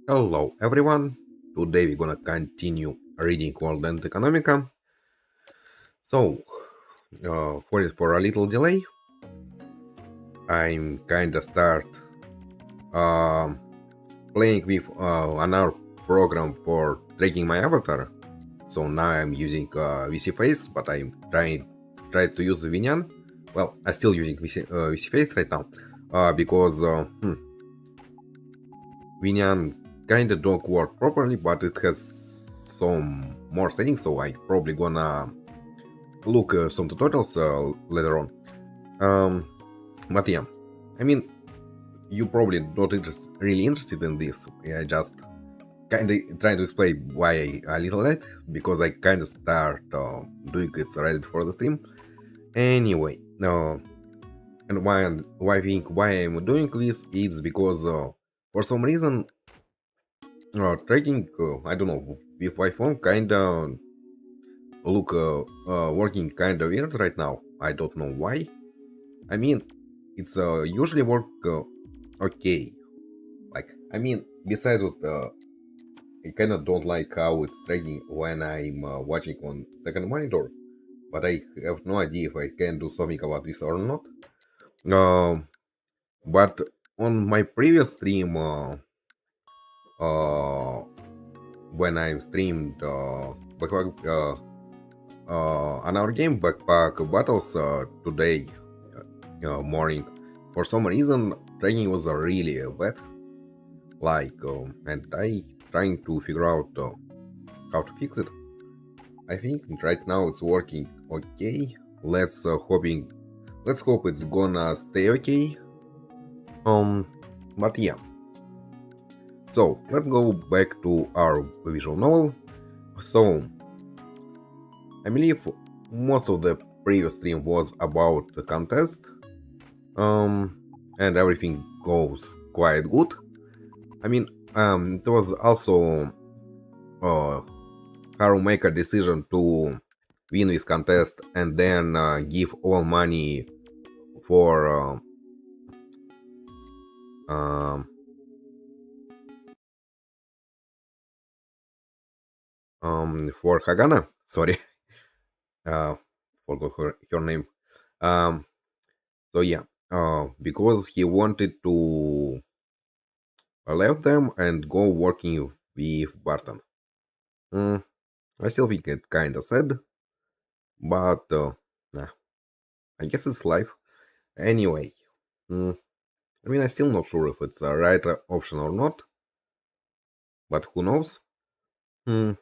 Hello everyone. Today we're gonna continue reading World and Economica. So, for a little delay, I'm kinda start um, playing with another program for tracking my avatar. So now I'm using VC Face, but I'm try to use Vinyan. Well, I'm still using VC Face right now because Vinyan kinda don't work properly, but it has some more settings, so I probably gonna look some tutorials later on. Um, but yeah, I mean, you probably not really interested in this. I just kind of trying to explain why a little late because I kind of start doing it right before the stream. Anyway, and why I think why I'm doing this is because for some reason trading I don't know with iPhone kind of look working kind of weird right now. I don't know why. I mean, it's usually work okay. Like, I mean, besides what I kind of don't like how it's tracking when I'm watching on second monitor, but I have no idea if I can do something about this or not. Um, but on my previous stream, uh, when I streamed on our game Backpack Battles today morning, for some reason, tracking was really bad. Like, and I trying to figure out how to fix it. I think right now it's working okay. Let's hope it's gonna stay okay. Um, but yeah. So let's go back to our visual novel. So I believe most of the previous stream was about the contest. Um, and everything goes quite good. I mean, it was also uh, Haru make a decision to win this contest and then give all money for um, for Hagana. Sorry, uh, forgot her name. Um, so yeah, because he wanted to leave them and go working with Barton. Mm, I still think it kind of sad, but nah, I guess it's life. Anyway, mm, I mean, I'm still not sure if it's the right option or not, but who knows? Hmm.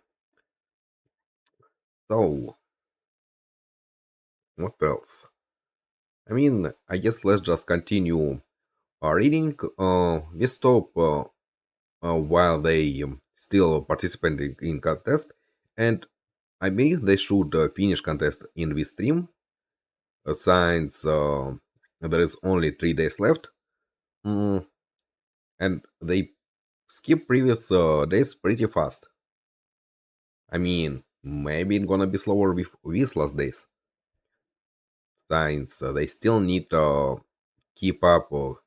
So, what else? I mean, I guess let's just continue reading. We stop while they still participating in contest, and I believe they should finish contest in this stream, since there is only 3 days left. Mm, and they skip previous days pretty fast. I mean, maybe it's gonna be slower with these last days, since they still need to keep up or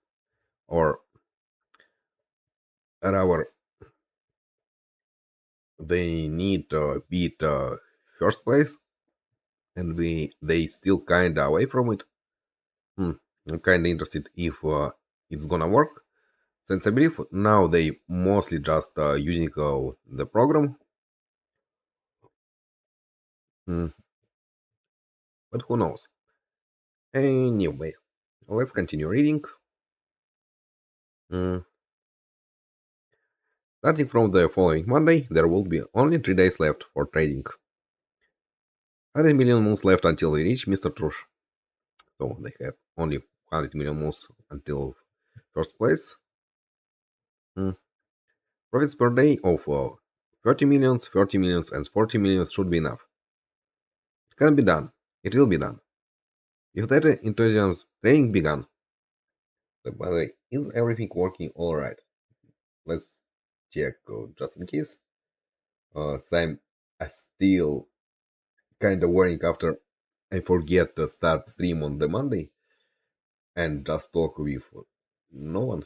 rather they need to beat first place, and they still kinda away from it. Hmm. I'm kinda interested if it's gonna work, since I believe now they mostly just using the program. Hmm. But who knows? Anyway, let's continue reading. Hmm. Starting from the following Monday, there will be only 3 days left for trading. 100 million moons left until we reach Mr. Trush. So they have only 100 million moons until first place. Hmm. Profits per day of 30 millions, 30 millions, and 40 millions should be enough. It can be done. It will be done. If that intelligence training began. So by the way, is everything working alright? Let's check just in case. Sam, I still kind of worrying after I forget to start stream on the Monday and just talk with no one.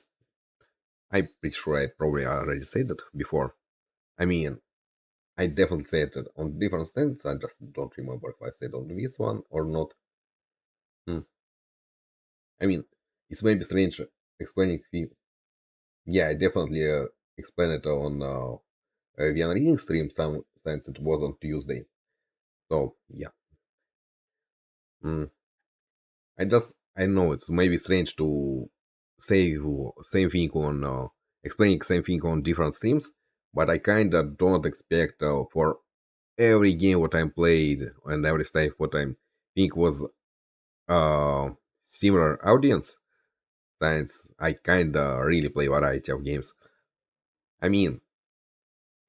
I'm pretty sure I probably already said it before. I mean, I definitely said it on different stands. I just don't remember if I said on this one or not. Hmm. I mean, it's maybe strange explaining things. Yeah, I definitely explained it on Vienna reading stream. Since it was on Tuesday. So yeah, mm, I know it's maybe strange to say same thing on explaining same thing on different streams, but I kinda don't expect for every game what I'm played and every stage what I'm think was uh similar audience. Since I kinda really play variety of games. I mean,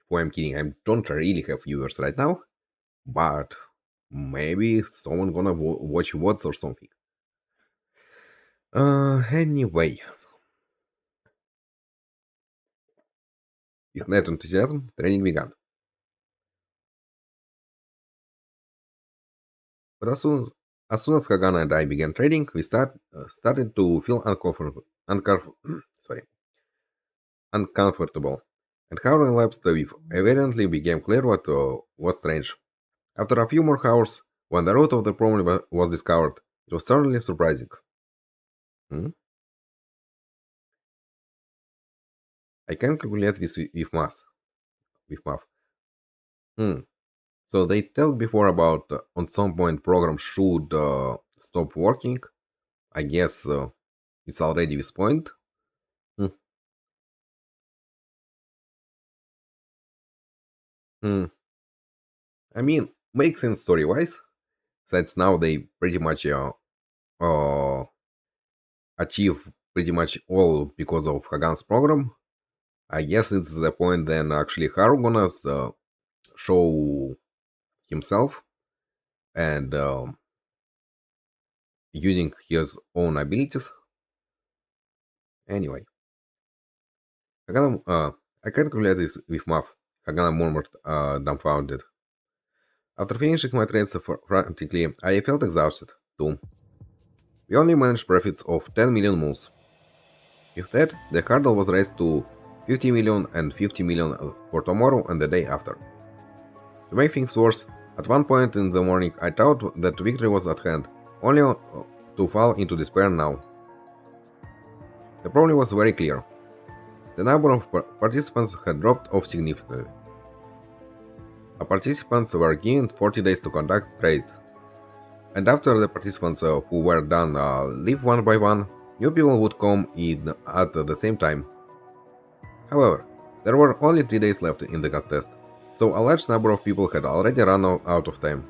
who I'm kidding, I don't really have viewers right now, but maybe someone gonna watch VODs or something. Anyway, with net enthusiasm, training began. But as soon as Hagan and I began trading, we started to feel sorry, uncomfortable. And how elapsed with evidently became clear what was strange. After a few more hours, when the root of the problem was discovered, it was certainly surprising. Hmm? I can calculate this with math. With math. Hmm. So they told before about on some point program should stop working. I guess it's already this point. Hmm. Hmm. I mean, makes sense story wise. Since now they pretty much uh, achieve pretty much all because of Hagan's program. I guess it's the point then actually Haru gonna show himself and using his own abilities. Anyway, Hagana, I calculate this with math. Hagana murmured, dumbfounded. After finishing my trades frantically, I felt exhausted, too. We only managed profits of 10 million moves. With that, the hurdle was raised to 50 million and 50 million for tomorrow and the day after. To make things worse, at one point in the morning I thought that victory was at hand, only to fall into despair now. The problem was very clear. The number of participants had dropped off significantly. Participants were given 40 days to conduct trade, and after the participants who were done leave one by one, new people would come in at the same time. However, there were only 3 days left in the contest, so a large number of people had already run out of time.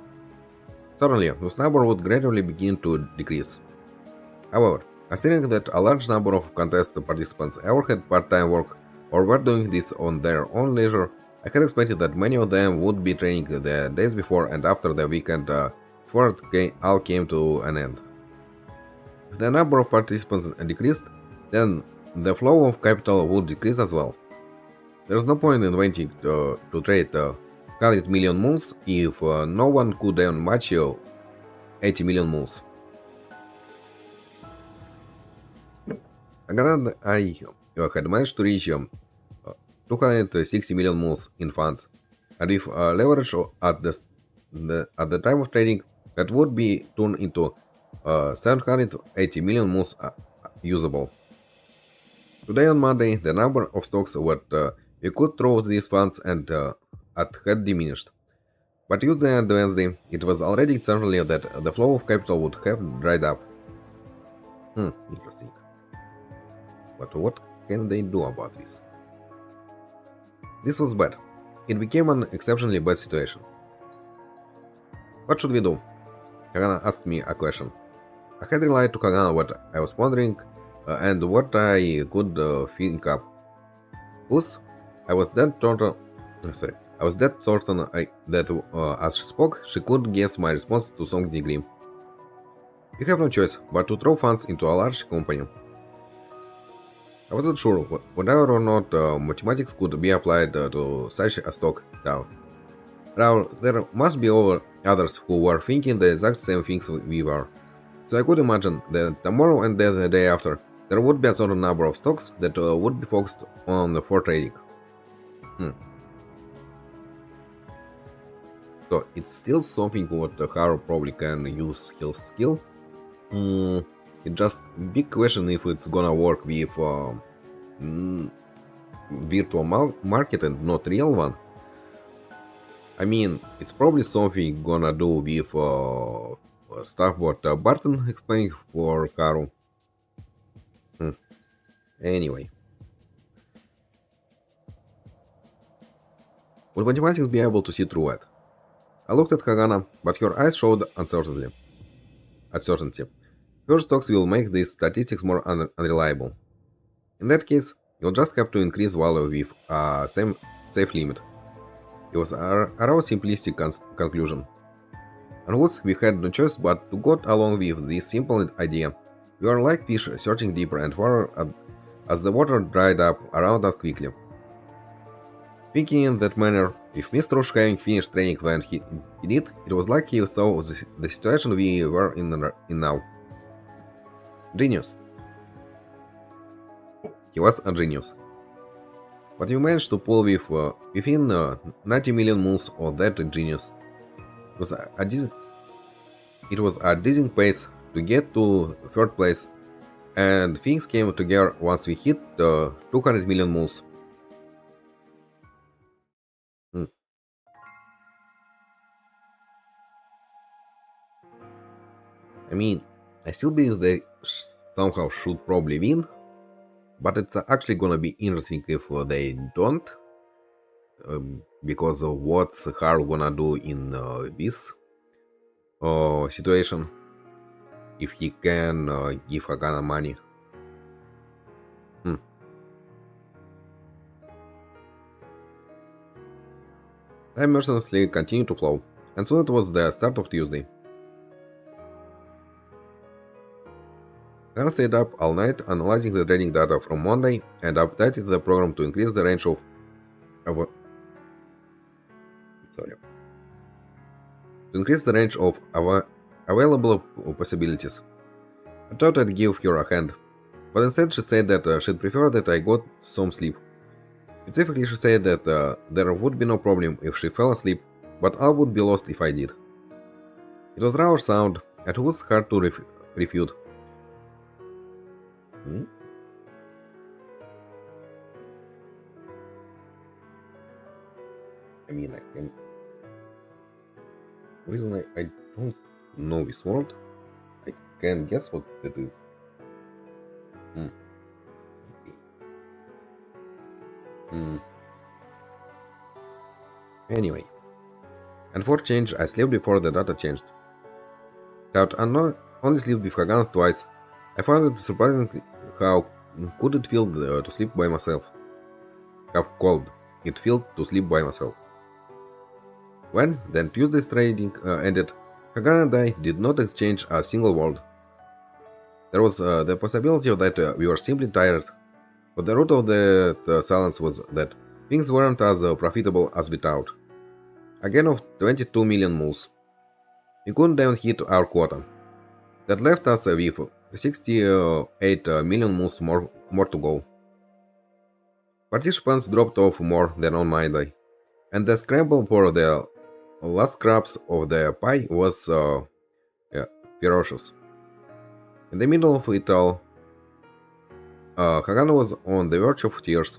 Suddenly, this number would gradually begin to decrease. However, considering that a large number of contest participants ever had part-time work or were doing this on their own leisure, I had expected that many of them would be training the days before and after the weekend before it all came to an end. If the number of participants decreased, then the flow of capital would decrease as well. There's no point in waiting to trade 100 million moons if no one could earn much 80 million moons. Again, I had managed to reach 260 million moons in funds, and with leverage at the time of trading, that would be turned into 780 million moons usable. Today on Monday, the number of stocks that we could throw these funds and had diminished. But Tuesday and Wednesday, it was already certainly that the flow of capital would have dried up. Interesting. But what can they do about this? This was bad. It became an exceptionally bad situation. What should we do? Hagana asked me a question. I had relied to Hagana what I was pondering and what I could think up. Plus, I was dead certain. I was dead certain that as she spoke, she could guess my response to some degree. You have no choice but to throw funds into a large company. I wasn't sure whether or not mathematics could be applied to such a stock now. There must be others who were thinking the exact same things we were. So I could imagine that tomorrow and then the day after, there would be a certain number of stocks that would be focused on the for trading. So it's still something what Haru probably can use his skill. It's just big question if it's gonna work with virtual market and not real one. I mean, it's probably something gonna do with stuff what Barton explained for Haru. Anyway. Would mathematics be able to see through it? I looked at Hagana, but her eyes showed uncertainty. First stocks will make these statistics more unreliable. In that case, you'll just have to increase value with a safe limit. It was a rather simplistic conclusion. And once we had no choice but to go along with this simple idea, we were like fish searching deeper and farther as the water dried up around us quickly. Thinking in that manner, with Mr. Rush having finished training when he did, it was like he saw the situation we were in now. Genius. He was a genius. But we managed to pull within 90 million moves of that genius. It was a dizzying pace to get to third place, and things came together once we hit 200 million moves. I mean, I still believe they somehow should probably win, but it's actually gonna be interesting if they don't, because of what's Haru gonna do in this situation, if he can give Hagana money. Time mercilessly continued to flow, and soon it was the start of Tuesday. Hagana stayed up all night analyzing the trading data from Monday and updated the program to increase the range of available possibilities. I thought I'd give her a hand, but instead she said that she'd prefer that I got some sleep. Specifically, she said that there would be no problem if she fell asleep, but all would be lost if I did. It was rather sound, and it was hard to refute. I mean, I can. The reason I don't know this word, I can guess what it is. Anyway, and for change, I slept before the data changed. Without only slept with Hagans twice, I found it surprising how good it felt to sleep by myself. How cold it felt to sleep by myself. When then Tuesday's trading ended, Hagana and I did not exchange a single word. There was the possibility that we were simply tired, but the root of that silence was that things weren't as profitable as we thought. A gain of 22 million moves. We couldn't even hit our quota. That left us with 68 million moves more to go. Participants dropped off more than on Monday, and the scramble for the last scraps of the pie was ferocious. In the middle of it all, Hagana was on the verge of tears.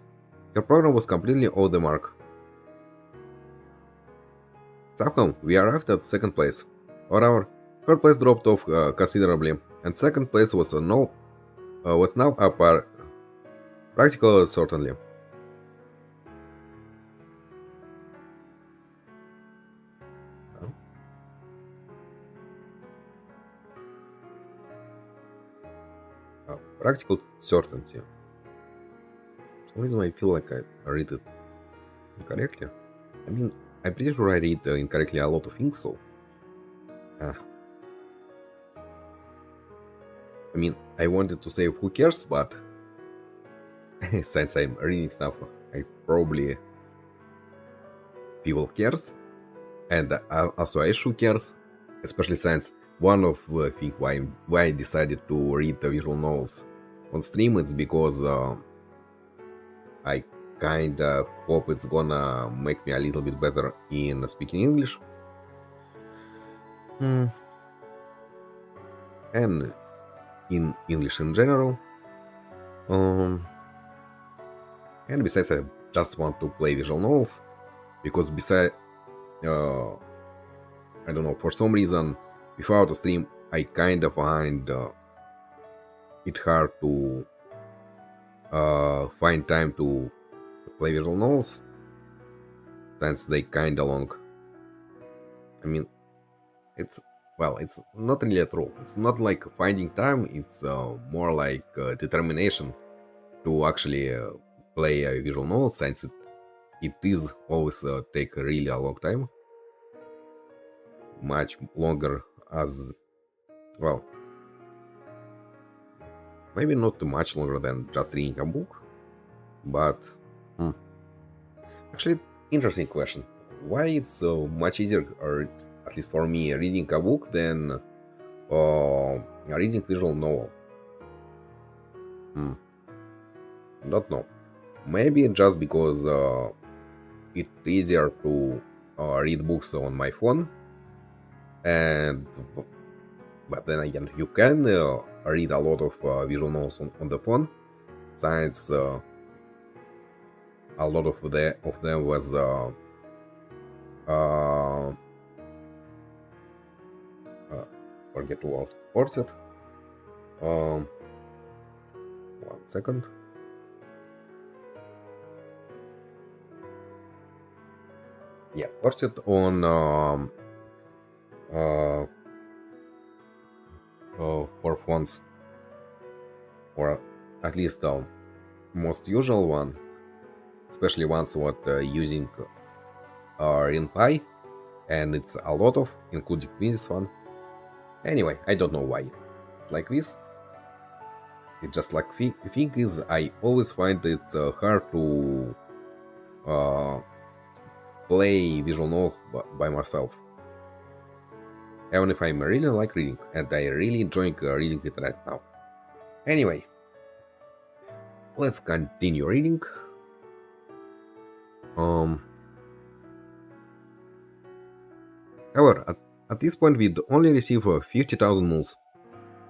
Her program was completely off the mark. Somehow, we arrived at second place. However, third place dropped off considerably, and second place was now a practical certainly. Practical certainty. For some reason I feel like I read it incorrectly. I mean, I'm pretty sure I read incorrectly a lot of things, so... I mean, I wanted to say who cares, but... since I'm reading stuff, I probably... people cares. And also I should cares. Especially since one of the things why I decided to read the visual novels on stream, it's because I kinda hope it's gonna make me a little bit better in speaking English. And in English in general. And besides, I just want to play visual novels because besides, I don't know, for some reason, without a stream, I kind of find it hard to find time to play visual novels since they kind of long. I mean, it's not really true. It's not like finding time. It's more like determination to actually play a visual novel, since it is always take really a long time, much longer as well. Maybe not too much longer than just reading a book, but actually, interesting question. Why it's so much easier, or at least for me, reading a book than reading visual novel? Don't know. Maybe just because it's easier to read books on my phone, and but then again, you can read a lot of visual novels on the phone, since a lot of them was forget the word, forced. 1 second. Yeah, forced on for phones, or at least the most usual one, especially ones what using RenPy, and it's a lot of, including this one. Anyway, I don't know why like this. It's just like thing is, I always find it hard to play visual novels by myself, even if I really like reading, and I really enjoy reading it right now. Anyway, let's continue reading. However, at this point we'd only receive 50,000 moons.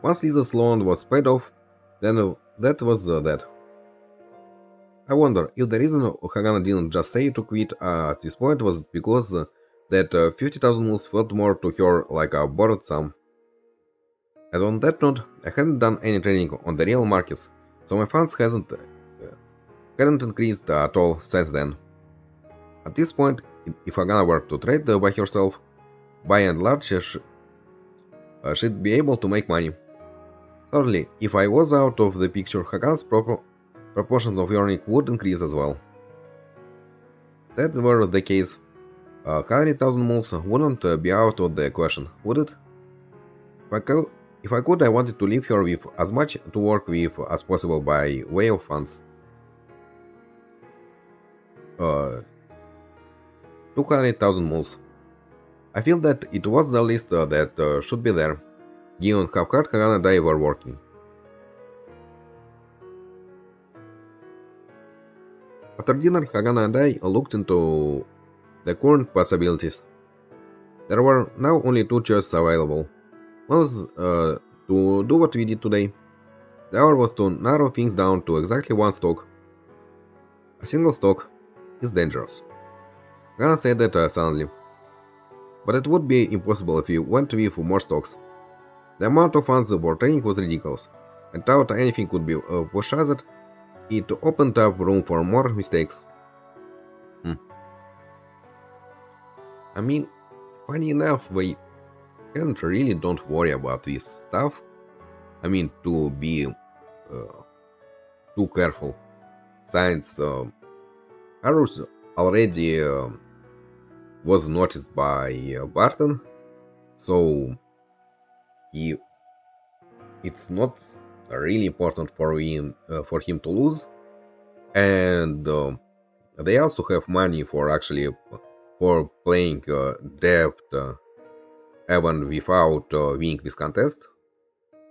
Once Lisa's loan was paid off, then that was that. I wonder if the reason Hagana didn't just say to quit at this point was because that 50,000 moons felt more to her like a borrowed sum. And on that note, I hadn't done any trading on the real markets, so my funds hadn't increased at all since then. At this point, if Hagana were to trade by herself, by and large, she'd be able to make money. Thirdly, if I was out of the picture, Hagana's proportions of earning would increase as well. If that were the case, 100,000 moons wouldn't be out of the question, would it? If I could, I wanted to leave her with as much to work with as possible by way of funds. 200,000 moons. I feel that it was the least that should be there, given how hard Hagana and I were working. After dinner, Hagana and I looked into the current possibilities. There were now only two choices available. One was to do what we did today. The other was to narrow things down to exactly one stock. A single stock is dangerous. Hagana said that suddenly. But it would be impossible if we went with more stocks. The amount of funds for trading was ridiculous, and without anything could be purchased, it opened up room for more mistakes. I mean, funny enough, we really don't worry about this stuff. I mean, to be too careful, since Arrows already was noticed by Barton, so it's not really important for him to lose, and they also have money for playing debt even without winning this contest.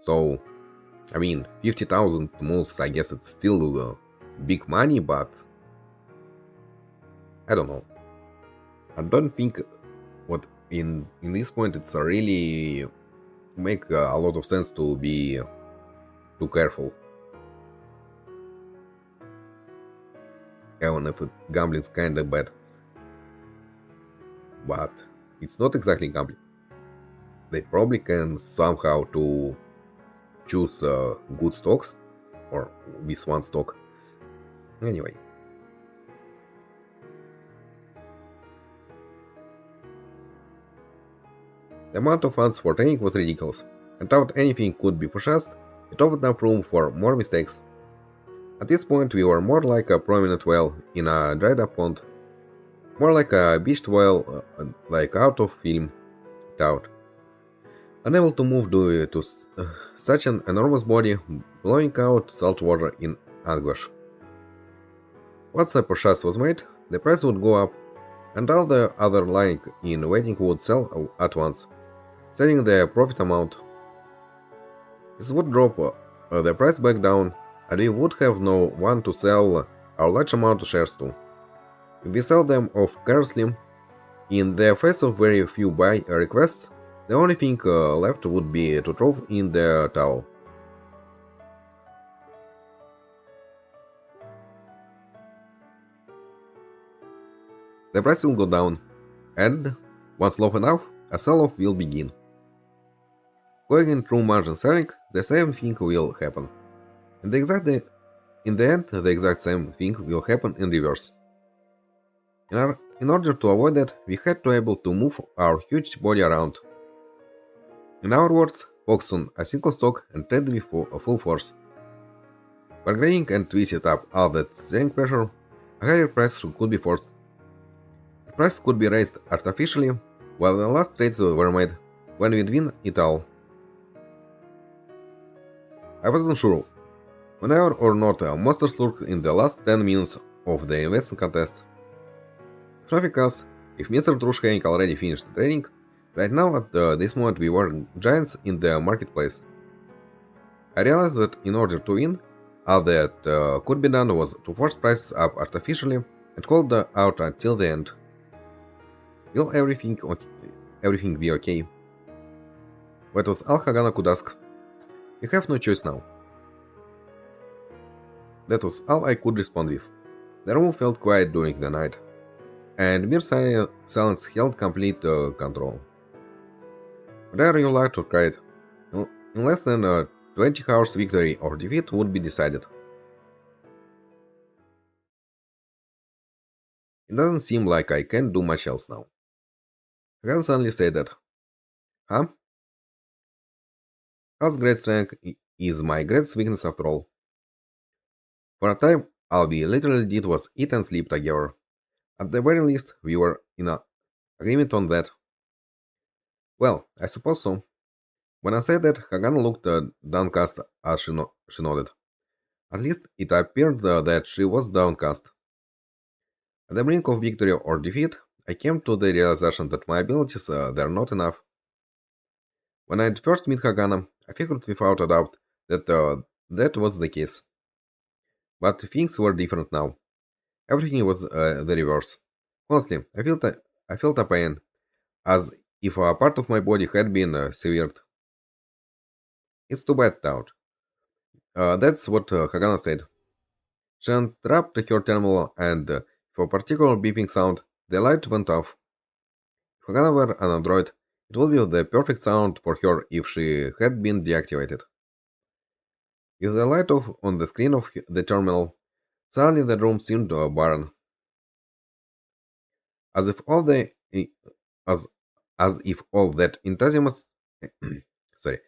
So I mean, 50,000 moles, I guess it's still big money, but I don't know. I don't think what in this point it's really make a lot of sense to be too careful. Even if gambling's kinda bad, but it's not exactly gambling. They probably can somehow to choose good stocks or with one stock. Anyway, the amount of funds for trading was ridiculous, and thought anything could be purchased, it opened up room for more mistakes. At this point, we were more like a prominent whale in a dried up pond, more like a beached whale, like out of film, out. Unable to move due to such an enormous body, blowing out salt water in anguish. Once a purchase was made, the price would go up, and all the other lying in waiting would sell at once, selling the profit amount. This would drop the price back down, and we would have no one to sell our large amount of shares to. If we sell them off carelessly, in the face of very few buy requests, the only thing left would be to throw in the towel. The price will go down, and, once low enough, a sell-off will begin. Going in through margin selling, the same thing will happen. And in the end, the exact same thing will happen in reverse. In order to avoid that, we had to able to move our huge body around. In our words, focus on a single stock and trade with full force. Bargaining and twisted up all that selling pressure, a higher price could be forced. The price could be raised artificially, while the last trades were made, when we'd win it all. I wasn't sure whenever or not monsters lurked in the last 10 minutes of the investment contest. If nothing else, if Mr. Trushhenk already finished trading, right now at this moment we were giants in the marketplace. I realized that in order to win, all that could be done was to force prices up artificially and hold out until the end. Will everything be okay? That was all Hagana could ask. You have no choice now. That was all I could respond with. The room felt quiet during the night, and mere silence held complete control. Whether you liked or cried, in less than 20 hours victory or defeat would be decided. It doesn't seem like I can do much else now. Hagan suddenly said that. Huh? Al's great strength is my greatest weakness after all. For a time, all we literally did was eat and sleep together. At the very least, we were in agreement on that. Well, I suppose so. When I said that, Hagan looked downcast as she nodded. At least it appeared that she was downcast. At the brink of victory or defeat, I came to the realization that my abilities were not enough. When I first met Hagana, I figured without a doubt that that was the case. But things were different now. Everything was the reverse. Honestly, I felt a pain, as if a part of my body had been severed. It's too bad, thought. That's what Hagana said. She untrapped her terminal and, for a particular beeping sound, the light went off. If Hagana were an android, it would be the perfect sound for her if she had been deactivated. With the light off on the screen of the terminal, suddenly the room seemed barren, as if all the as as if all that sorry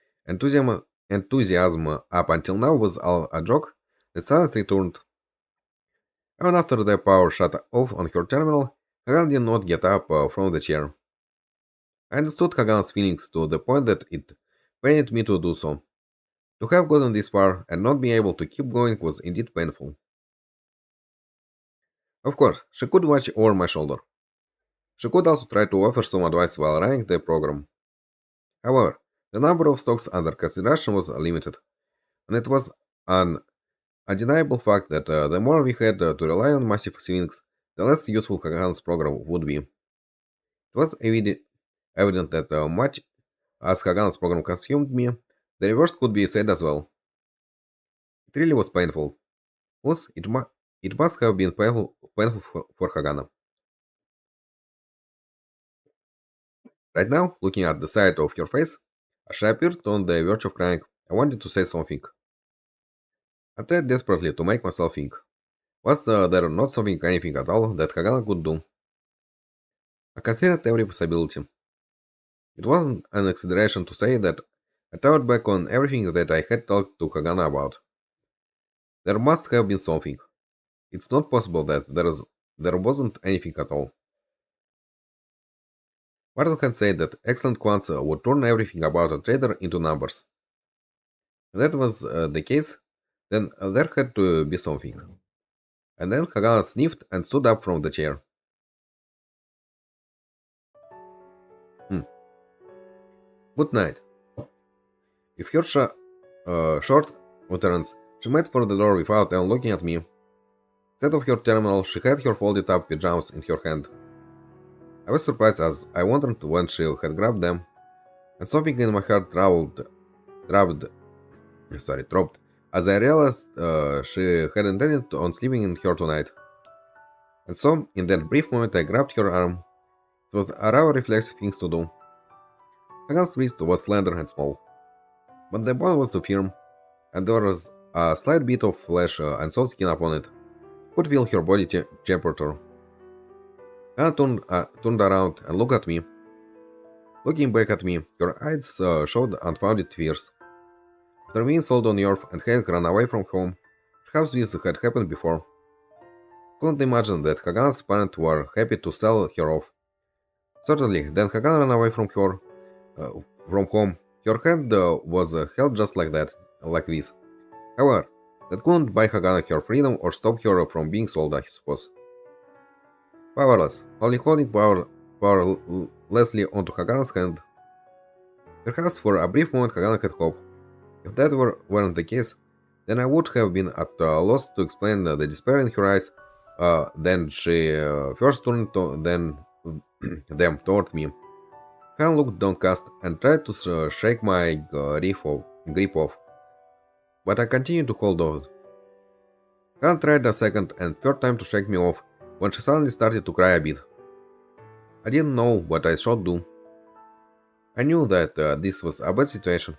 enthusiasm up until now was all a joke. The silence returned. Even after the power shut off on her terminal, Hagan did not get up from the chair. I understood Hagan's feelings to the point that it pained me to do so. To have gotten this far and not be able to keep going was indeed painful. Of course, she could watch over my shoulder. She could also try to offer some advice while running the program. However, the number of stocks under consideration was limited. and it was an undeniable fact that the more we had to rely on massive swings, the less useful Hagan's program would be. It was evident that much as Hagan's program consumed me, the reverse could be said as well. It really was painful. Plus, it must have been painful for Hagana. Right now, looking at the side of her face, as she appeared on the verge of crying, I wanted to say something. I tried desperately to make myself think. Was there not something, anything at all, that Hagana could do? I considered every possibility. It wasn't an exaggeration to say that I thought back on everything that I had talked to Hagana about. There must have been something. It's not possible that there wasn't anything at all. Barton had said that excellent quants would turn everything about a trader into numbers. If that was the case, then there had to be something. And then Hagana sniffed and stood up from the chair. Hmm. Good night. If her short utterance, she made for the door without even looking at me. Instead of her terminal, she had her folded up pajamas in her hand. I was surprised as I wondered when she had grabbed them, and something in my heart dropped, as I realized she had intended on sleeping in her tonight. And so, in that brief moment, I grabbed her arm. It was a rather reflexive thing to do. Hagan's wrist was slender and small, but the bone was firm, and there was a slight bit of flesh and soft skin upon it. Could feel her body temperature. Anna turned around and looked at me. Looking back at me, her eyes showed unfounded fears. After being sold on Earth and having run away from home, perhaps this had happened before. Couldn't imagine that Hagan's parents were happy to sell her off. Certainly, then Hagan ran away uh, from home. Her hand was held just like that, like this. However, that couldn't buy Hagan her freedom or stop her from being sold, I suppose. Powerless, only holding powerlessly onto Hagan's hand. Perhaps for a brief moment Hagan had hope. If that weren't the case, then I would have been at a loss to explain the despair in her eyes. Then she first turned them toward me. Han looked downcast and tried to shake my grip off, but I continued to hold on. Han tried a second and third time to shake me off when she suddenly started to cry a bit. I didn't know what I should do. I knew that this was a bad situation.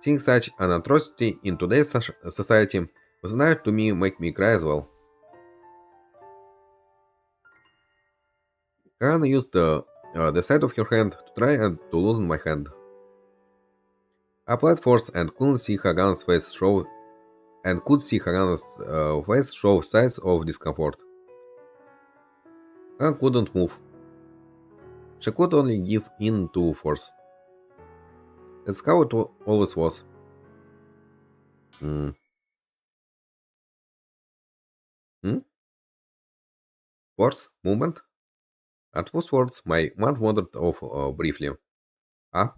Seeing such an atrocity in today's society was enough to make me cry as well. Han used the side of her hand to try and to loosen my hand. I applied force and couldn't see Hagan's face show and could see Hagan's face show signs of discomfort. Hagan couldn't move. She could only give in to force. That's how it always was. Hmm. Hmm? Force? Movement? At those words, my mind wandered off briefly. Ah,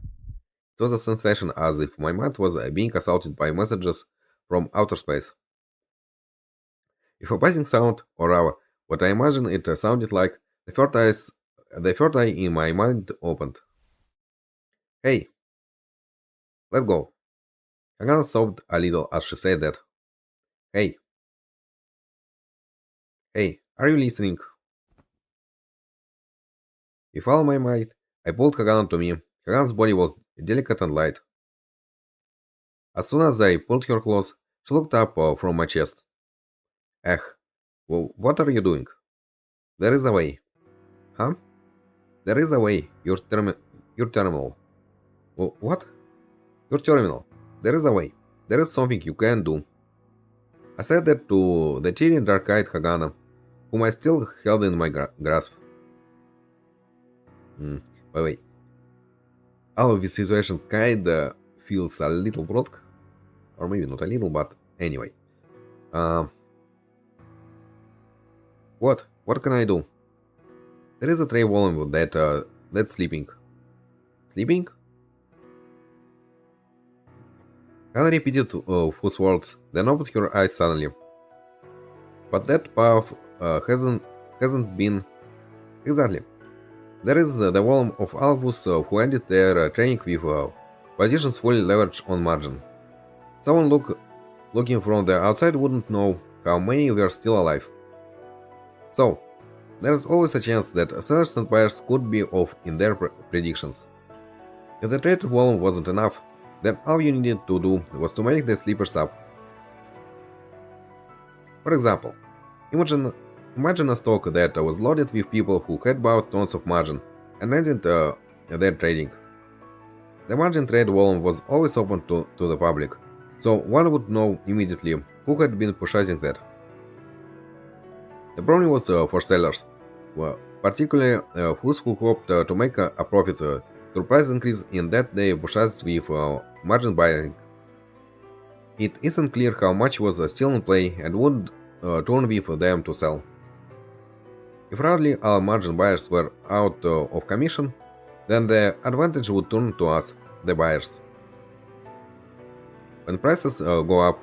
it was a sensation as if my mind was being assaulted by messages from outer space. If a passing sound, or rather, what I imagine it sounded like, the third eye in my mind opened. Hey, let go. Hagana sobbed a little as she said that. Hey, hey, are you listening? With all my might, I pulled Hagana to me. Hagana's body was delicate and light. As soon as I pulled her close, she looked up from my chest. Eh, well, what are you doing? There is a way. Huh? There is a way. Your terminal. What? Your terminal. There is a way. There is something you can do. I said that to the teary dark-eyed Hagana, whom I still held in my grasp. Hmm. By the way, all of this situation kinda feels a little broad, or maybe not a little, but anyway. Uh, what? What can I do? There is a tray volume that's sleeping. Sleeping? Hannah repeated whose words, then opened her eyes suddenly. But that path hasn't been exactly. There is the volume of Albus who ended their training with positions fully leveraged on margin. Someone looking from the outside wouldn't know how many were still alive. So, there's always a chance that sellers and buyers could be off in their predictions. If the trade volume wasn't enough, then all you needed to do was to make the sleepers up. For example, imagine a stock that was loaded with people who had bought tons of margin and ended their trading. The margin trade volume was always open to the public, so one would know immediately who had been purchasing that. The problem was for sellers, particularly those who hoped to make a profit through price increase in that they purchased with margin buying. It isn't clear how much was still in play and would turn with them to sell. If roughly all margin buyers were out of commission, then the advantage would turn to us, the buyers. When prices go up,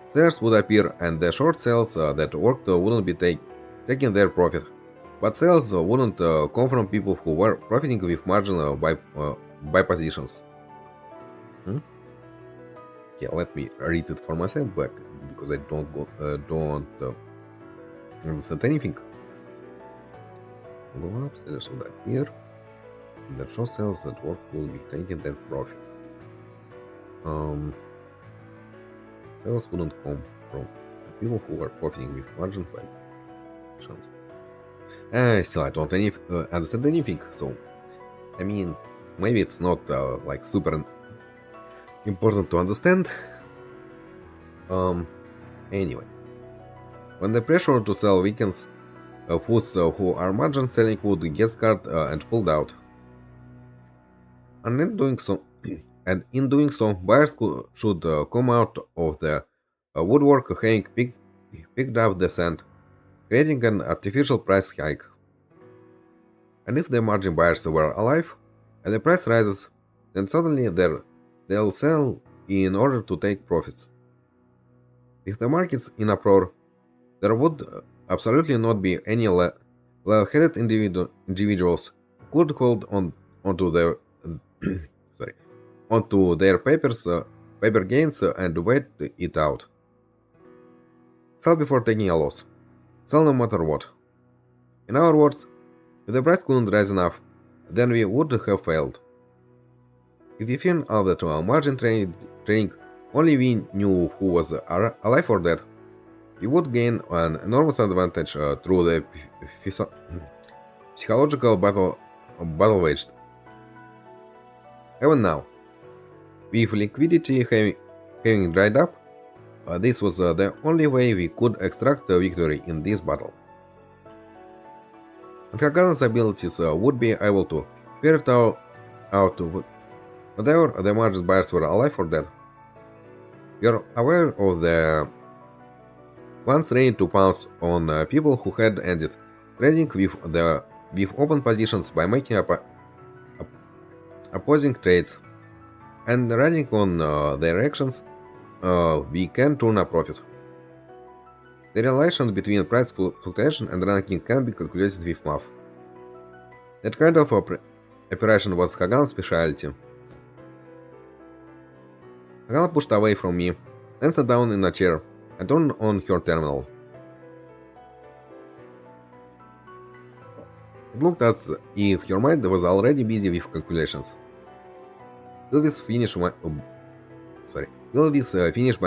sellers would appear and the short sales that worked wouldn't be taking their profit, but sales wouldn't come from people who were profiting with margin buy positions. Yeah, let me read it for myself, but because I don't understand anything. Go up, sellers would appear. The short sales that work will be taking their profit. Sales wouldn't come from people who are profiting with margin by chance. Still, I don't understand anything. So, I mean, maybe it's not like super important to understand. Anyway, when the pressure to sell weakens, those who are margin selling would get scared and pulled out. And in doing so, buyers should come out of the woodwork having picked up the sand, creating an artificial price hike. And if the margin buyers were alive and the price rises, then suddenly they'll sell in order to take profits. If the market's in uproar, there would absolutely not be any level-headed individuals who could hold onto their onto their paper gains and wait it out. Sell before taking a loss. Sell no matter what. In our words, if the price couldn't rise enough, then we would have failed. If we found out that margin trading only we knew who was alive or dead, we would gain an enormous advantage through the psychological battle waged. Even now, with liquidity having dried up, this was the only way we could extract a victory in this battle. And Hagan's abilities would be able to ferret out whether the margin buyers were alive or dead. We are aware of the ones ready to pounce on people who had ended trading with open positions by making opposing trades, and riding on their actions, we can turn a profit. The relation between price fluctuation and ranking can be calculated with math. That kind of operation was Hagan's specialty. Hagan pushed away from me, then sat down in a chair and turned on her terminal. It looked as if her mind was already busy with calculations. Will this finish by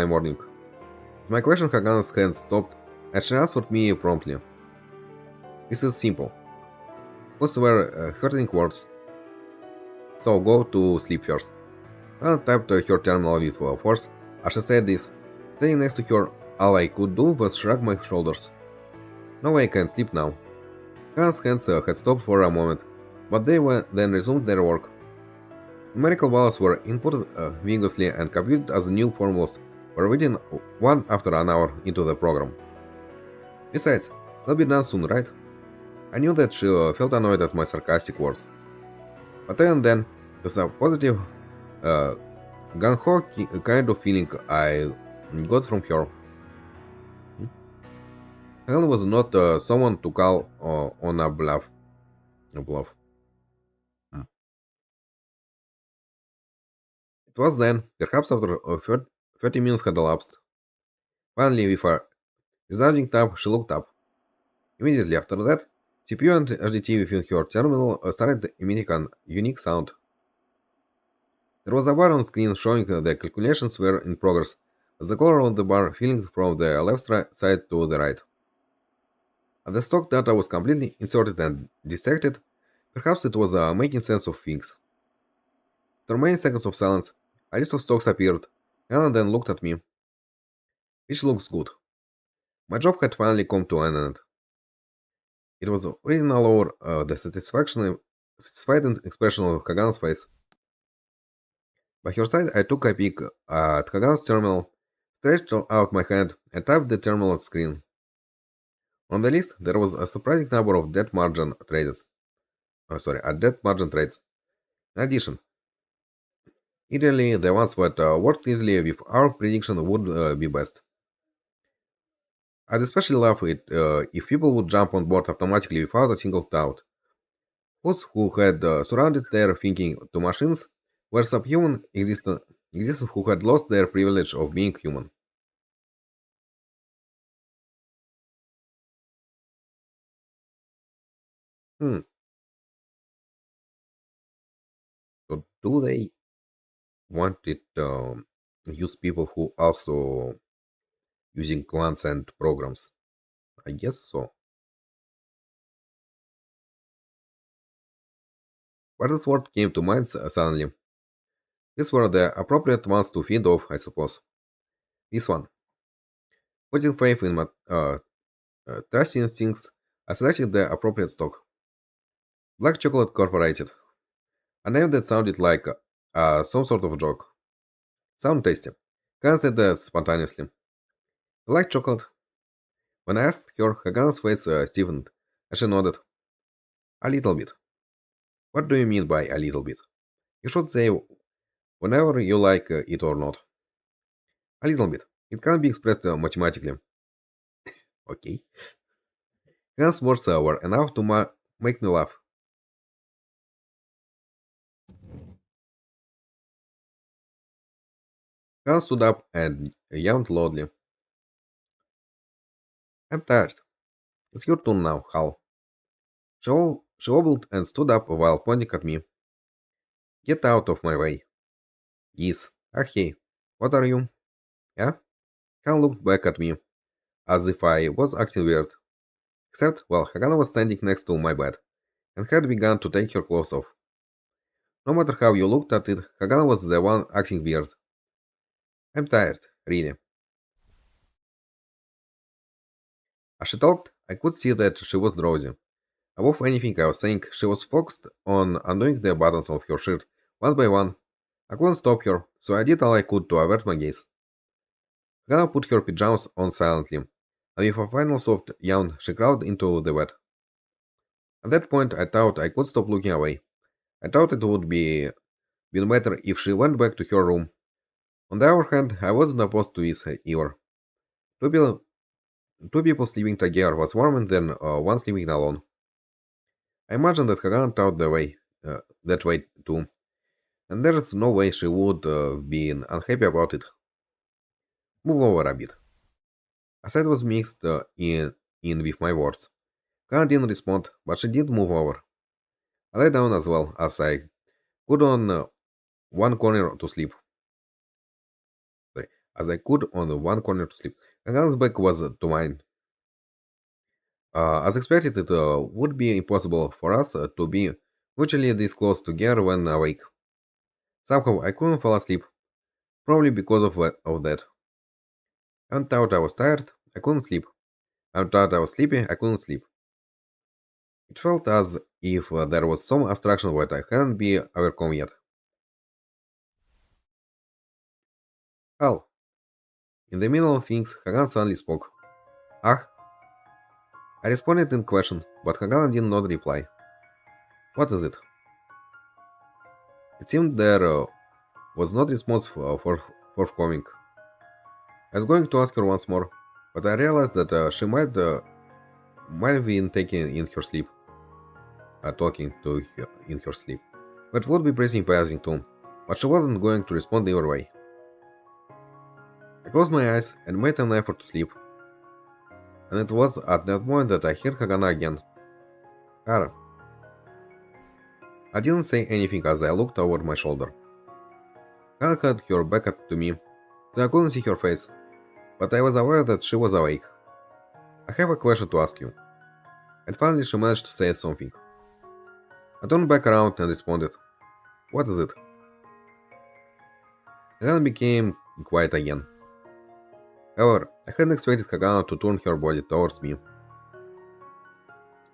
morning? With my question, Hagan's hand stopped, and she answered me promptly. This is simple. Those were hurting words. So go to sleep first. Hagan tapped her terminal with force as she said this. Standing next to her, all I could do was shrug my shoulders. No, I can't sleep now. Hagan's hands had stopped for a moment, but they then resumed their work. Numerical values were inputted vigorously and computed as new formulas were written one after another into the program. Besides, they'll be done soon, right? I knew that she felt annoyed at my sarcastic words. But even then, with a positive gung-ho kind of feeling I got from her. Helen was not someone to call on a bluff. A bluff. Hmm. It was then, perhaps after 30 minutes had elapsed. Finally, with a resounding tap, she looked up. Immediately after that, CPU and RDT within her terminal started emitting an unique sound. There was a bar on screen showing the calculations were in progress, as the color of the bar filling from the left side to the right. As the stock data was completely inserted and dissected, perhaps it was making sense of things. After many seconds of silence, a list of stocks appeared. Anna then looked at me, which looks good. My job had finally come to an end. It was written all over the satisfied expression of Kagan's face. By her side, I took a peek at Kagan's terminal, stretched out my hand, and tapped the terminal screen. On the list, there was a surprising number of debt margin trades. Debt margin trades. In addition, ideally, the ones that worked easily with our prediction would be best. I'd especially love it if people would jump on board automatically without a single thought. Those who had surrounded their thinking to machines were subhuman existence who had lost their privilege of being human. Hmm. So do they want it use people who also using commands and programs? I guess so. But this word came to mind suddenly. These were the appropriate ones to feed off, I suppose. This one. Putting faith in my trust instincts, I selected the appropriate stock. Black Chocolate Corporated. A name that sounded like some sort of joke. Sound tasty. Hagan said spontaneously. Black chocolate? When I asked her, Hagan's face stiffened, and she nodded. A little bit. What do you mean by a little bit? You should say whenever you like it or not. A little bit. It can be expressed mathematically. Okay. Hagan's words were enough to make me laugh. Hagan stood up and yawned loudly. I'm tired. It's your turn now, Hal. She wobbled and stood up while pointing at me. Get out of my way. Yes. Ah, hey. What are you? Yeah? Hal looked back at me, as if I was acting weird. Except, well, Hagana was standing next to my bed, and had begun to take her clothes off. No matter how you looked at it, Hagana was the one acting weird. I'm tired, really. As she talked, I could see that she was drowsy. Above anything I was saying, she was focused on undoing the buttons of her shirt, one by one. I couldn't stop her, so I did all I could to avert my gaze. Hagana put her pajamas on silently, and with a final soft yawn, she crawled into the bed. At that point, I thought I could stop looking away. I thought it would be been better if she went back to her room. On the other hand, I wasn't opposed to this either. Two people, two people sleeping together was warmer than one sleeping alone. I imagine that Hagan thought that way too, and there's no way she would be unhappy about it. Move over a bit. I said was mixed in with my words. Hagan didn't respond, but she did move over. I lay down as well as I could on one corner to sleep. Sorry, as I could on the one corner to sleep. Hagan's back was to mine. As expected, it would be impossible for us to be mutually this close together when awake. Somehow I couldn't fall asleep, probably because of that. I thought I was tired, I couldn't sleep. I thought I was sleepy, I couldn't sleep. It felt as if there was some abstraction that I hadn't been overcome yet. Hell, in the middle of things, Hagan suddenly spoke. Ah, I responded in question, but Hagan did not reply. What is it? It seemed there was not responsive for forthcoming. I was going to ask her once more, but I realized that she might have been taking in her sleep, talking to her in her sleep. But would be pretty embarrassing too. But she wasn't going to respond either way. I closed my eyes and made an effort to sleep. And it was at that moment that I heard Hagana again. Hara. I didn't say anything as I looked over my shoulder. Hara had her back up to me, so I couldn't see her face, but I was aware that she was awake. I have a question to ask you. And finally she managed to say something. I turned back around and responded. What is it? Hagana became quiet again. However, I hadn't expected Hagana to turn her body towards me.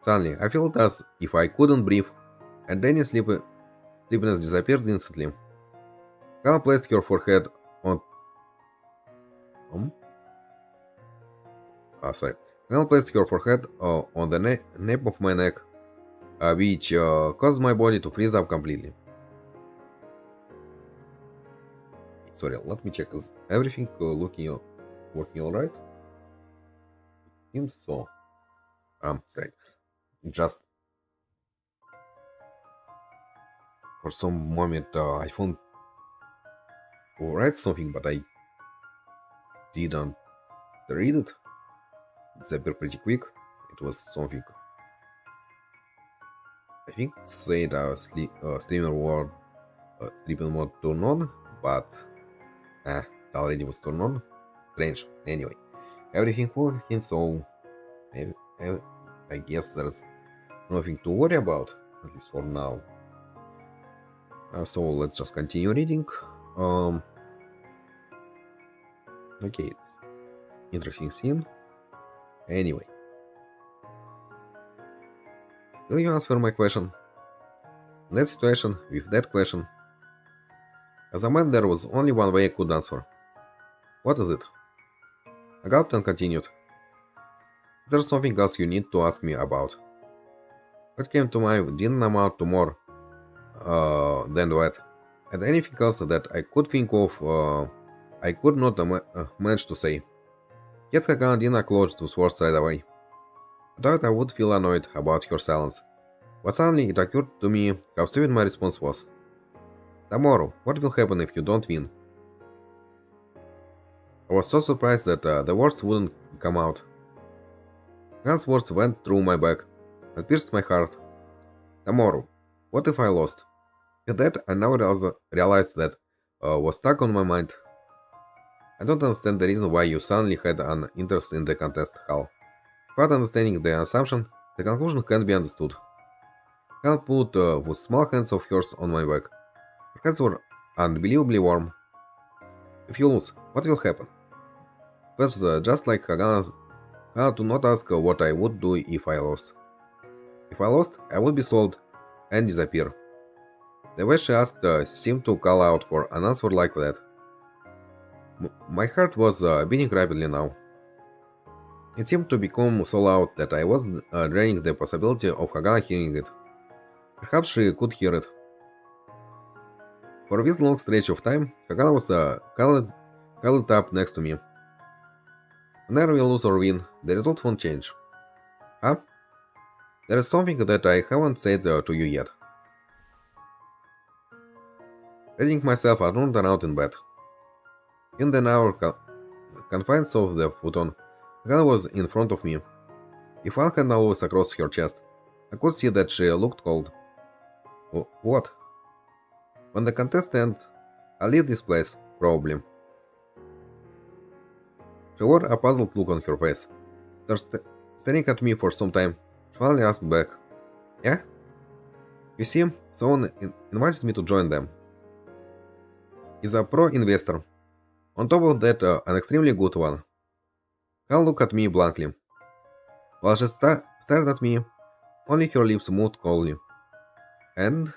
Suddenly, I felt as if I couldn't breathe, and any sleepiness disappeared instantly. Hagana placed her forehead on... Hagana placed her forehead on the nape of my neck, which caused my body to freeze up completely. Sorry, let me check. Is everything working alright? Seems so. Sorry. Just for some moment I found to write something, but I didn't read it. It disappeared pretty quick. It was something. I think it said streamer word sleeping mode turned on, but it already was turned on. Strange. Anyway, everything working, so I guess there's nothing to worry about, at least for now. So let's just continue reading. Okay, it's interesting scene. Anyway, will you answer my question? In that situation, with that question, as a man, there was only one way I could answer. What is it? I gulped and continued. There's something else you need to ask me about. What came to mind didn't amount to more than that, and anything else that I could think of, I could not manage to say. Yet Hagana didn't acknowledge those words right away. I thought I would feel annoyed about her silence, but suddenly it occurred to me how stupid my response was. Tomorrow, what will happen if you don't win? I was so surprised that the words wouldn't come out. Hagana's words went through my back and pierced my heart. Tomorrow, what if I lost? With that, I now realized that was stuck on my mind. I don't understand the reason why you suddenly had an interest in the contest, Hal. Without understanding the assumption, the conclusion can't be understood. Hal put those small hands of hers on my back. Her hands were unbelievably warm. If you lose, what will happen? It was just like Hagana to not ask what I would do if I lost. If I lost, I would be sold and disappear. The way she asked seemed to call out for an answer like that. My heart was beating rapidly now. It seemed to become so loud that I was draining the possibility of Hagana hearing it. Perhaps she could hear it. For this long stretch of time, Hagana was cuddled up next to me. Whenever we lose or win, the result won't change. Huh? There is something that I haven't said to you yet. Reading myself, I turned around in bed. In the narrow confines of the futon, Hagana was in front of me. If one hand now was across her chest, I could see that she looked cold. What? When the contest ends, I'll leave this place, probably. She wore a puzzled look on her face. After staring at me for some time, she finally asked back. Yeah? You see, someone invited me to join them. He's a pro-investor. On top of that, an extremely good one. Hal looked at me blankly. While she stared at me, only her lips moved coldly. And?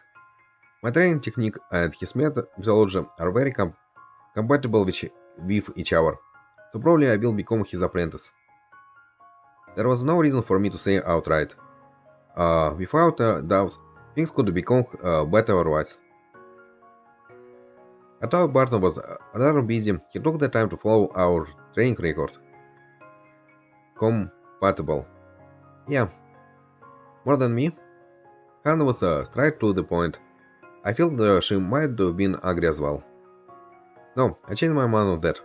My training technique and his methodology are very compatible with each other, so probably I will become his apprentice. There was no reason for me to say outright. Without a doubt, things could become better otherwise. I thought Barton was rather busy. He took the time to follow our training record. Compatible. Yeah, more than me. Hannah was straight to the point. I feel that she might have been angry as well. No, I changed my mind on that.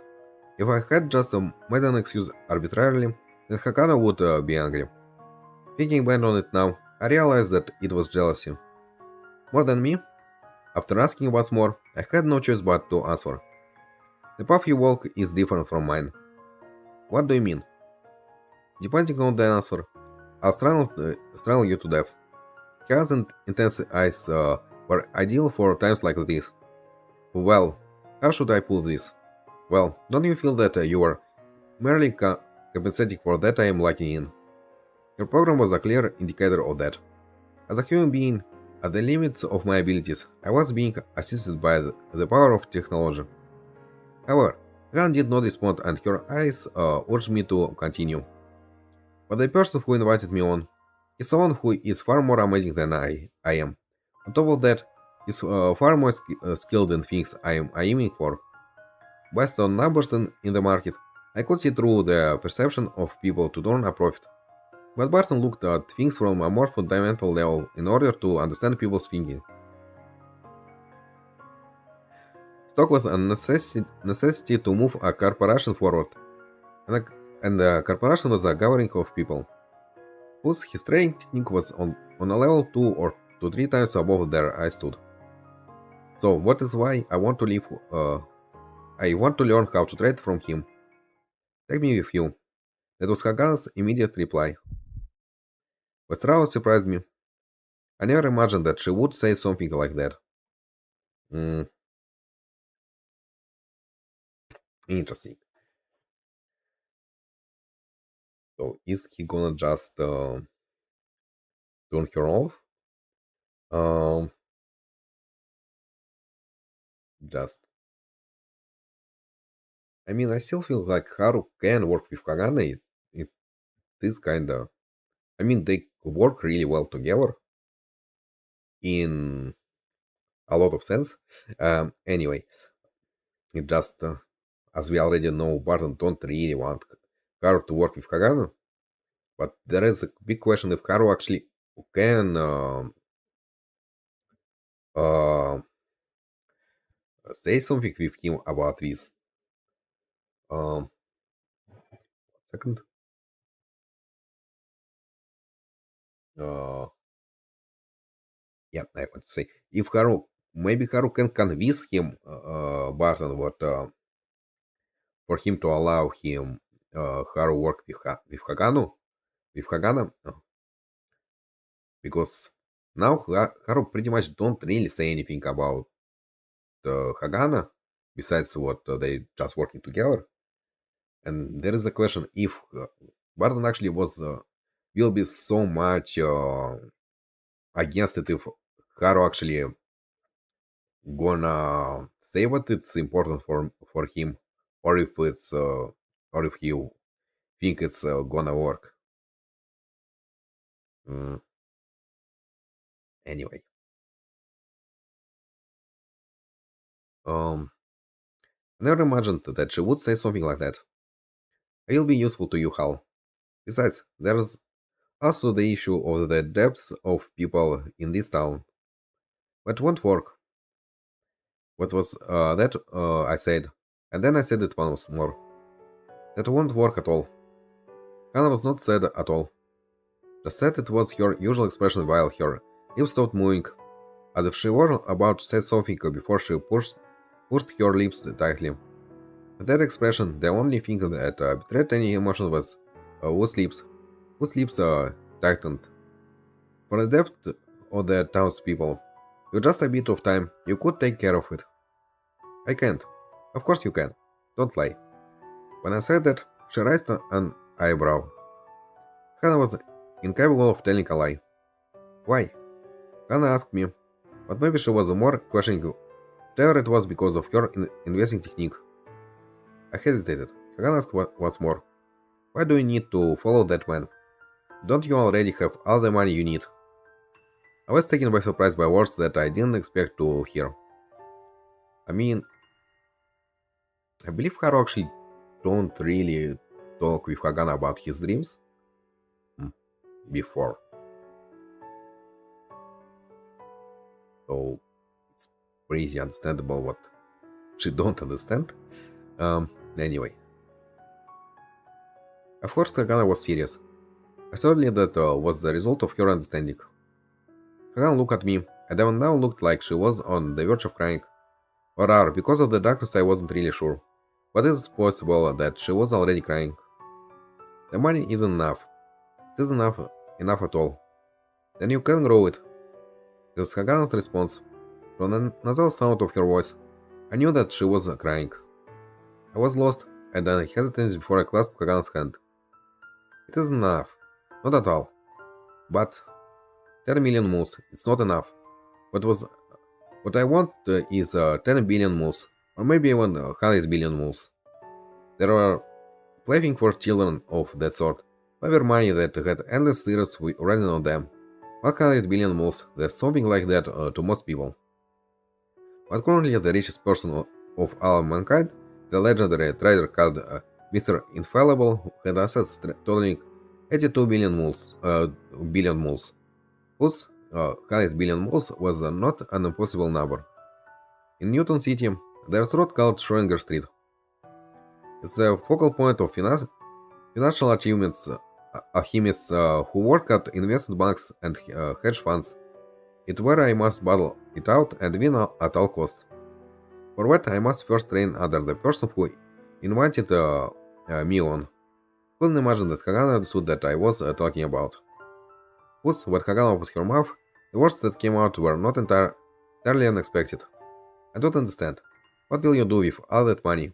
If I had just made an excuse arbitrarily, then Hakana would be angry. Thinking back on it now, I realized that it was jealousy. More than me? After asking what's more, I had no choice but to answer. The path you walk is different from mine. What do you mean? Depending on the answer, I'll strangle you to death. Chaos and intense eyes were ideal for times like this. Well, how should I put this? Well, don't you feel that you are merely compensating for that I am lacking in? Your program was a clear indicator of that. As a human being, at the limits of my abilities, I was being assisted by the power of technology. However, Gan did not respond and her eyes urged me to continue. But the person who invited me on is someone who is far more amazing than I am. On top of that, is far more skilled in things I am aiming for. Based on numbers in the market, I could see through the perception of people to turn a profit. But Barton looked at things from a more fundamental level in order to understand people's thinking. Stock was a necessity to move a corporation forward, and the corporation was a gathering of people, whose his training technique was on a level 2 or to 3 times above there I stood. So what is why I want to leave, I want to learn how to trade from him. Take me with you. That was Hagana's immediate reply. But Strauss surprised me. I never imagined that she would say something like that. Hmm, interesting. So is he gonna just turn her off? Um, just. I mean, I still feel like Haru can work with Kagane. It is kind of. I mean, they work really well together in a lot of sense. Anyway, it just as we already know, Barton don't really want Haru to work with Kagane. But there is a big question if Haru actually can uh, say something with him about this. Um, second. Uh, yeah, I want to say if Haru, maybe Haru can convince him, Barton, what for him to allow him Haru work with with Hagano, with Hagana, because now Haru pretty much don't really say anything about Hagana besides what they just working together. And there is a question if Barton actually was will be so much against it if Haru actually gonna say what it's important for him, or if it's or if he think it's gonna work. Mm, anyway, um, I never imagined that she would say something like that. I will be useful to you, Hal. Besides, there's also the issue of the depths of people in this town. But won't work. What was that? I said, and then I said it once more. That won't work at all. Hannah was not sad at all. Just said it was her usual expression while her lips stopped moving, as if she were about to say something before she pushed her lips tightly. With that expression, the only thing that betrayed any emotion was whose lips tightened. For the depth of the townspeople, with just a bit of time, you could take care of it. I can't. Of course you can. Don't lie. When I said that, she raised an eyebrow. Hannah was incapable of telling a lie. Why? Hannah asked me, but maybe she was more questioning whether it was because of her investing technique. I hesitated. Hannah asked once more, why do you need to follow that man? Don't you already have all the money you need? I was taken by surprise by words that I didn't expect to hear. I mean, I believe Haru actually don't really talk with Hagana about his dreams before. So it's pretty understandable what she don't understand. Anyway. Of course Hagana was serious. Certainly that was the result of her understanding. Hagana looked at me, and even now looked like she was on the verge of crying. Or rather, because of the darkness I wasn't really sure. But it is possible that she was already crying. The money isn't enough. It isn't enough at all. Then you can grow it. It was Hagana's response. From the nasal sound of her voice, I knew that she was crying. I was lost, and then I hesitated before I clasped Hagana's hand. It isn't enough. Not at all. But 10 million moves, it's not enough. What I want is 10 billion moves, or maybe even 100 billion moves. There are playthings for children of that sort, paper money that had endless zeros running on them. 100 billion moves, that's something like that to most people. But currently the richest person of all mankind, the legendary trader called Mr. Infallible, had assets totaling 82 billion moles, whose 100 billion moles was not an impossible number. In Newton City, there's a road called Schrödinger Street. It's the focal point of financial achievements, alchemists who work at investment banks and hedge funds. It's where I must battle it out and win at all costs. For that, I must first train under the person who invited me on. Couldn't imagine that Hagana understood that I was talking about. When Hagana opened her mouth, the words that came out were not entirely unexpected. I don't understand. What will you do with all that money?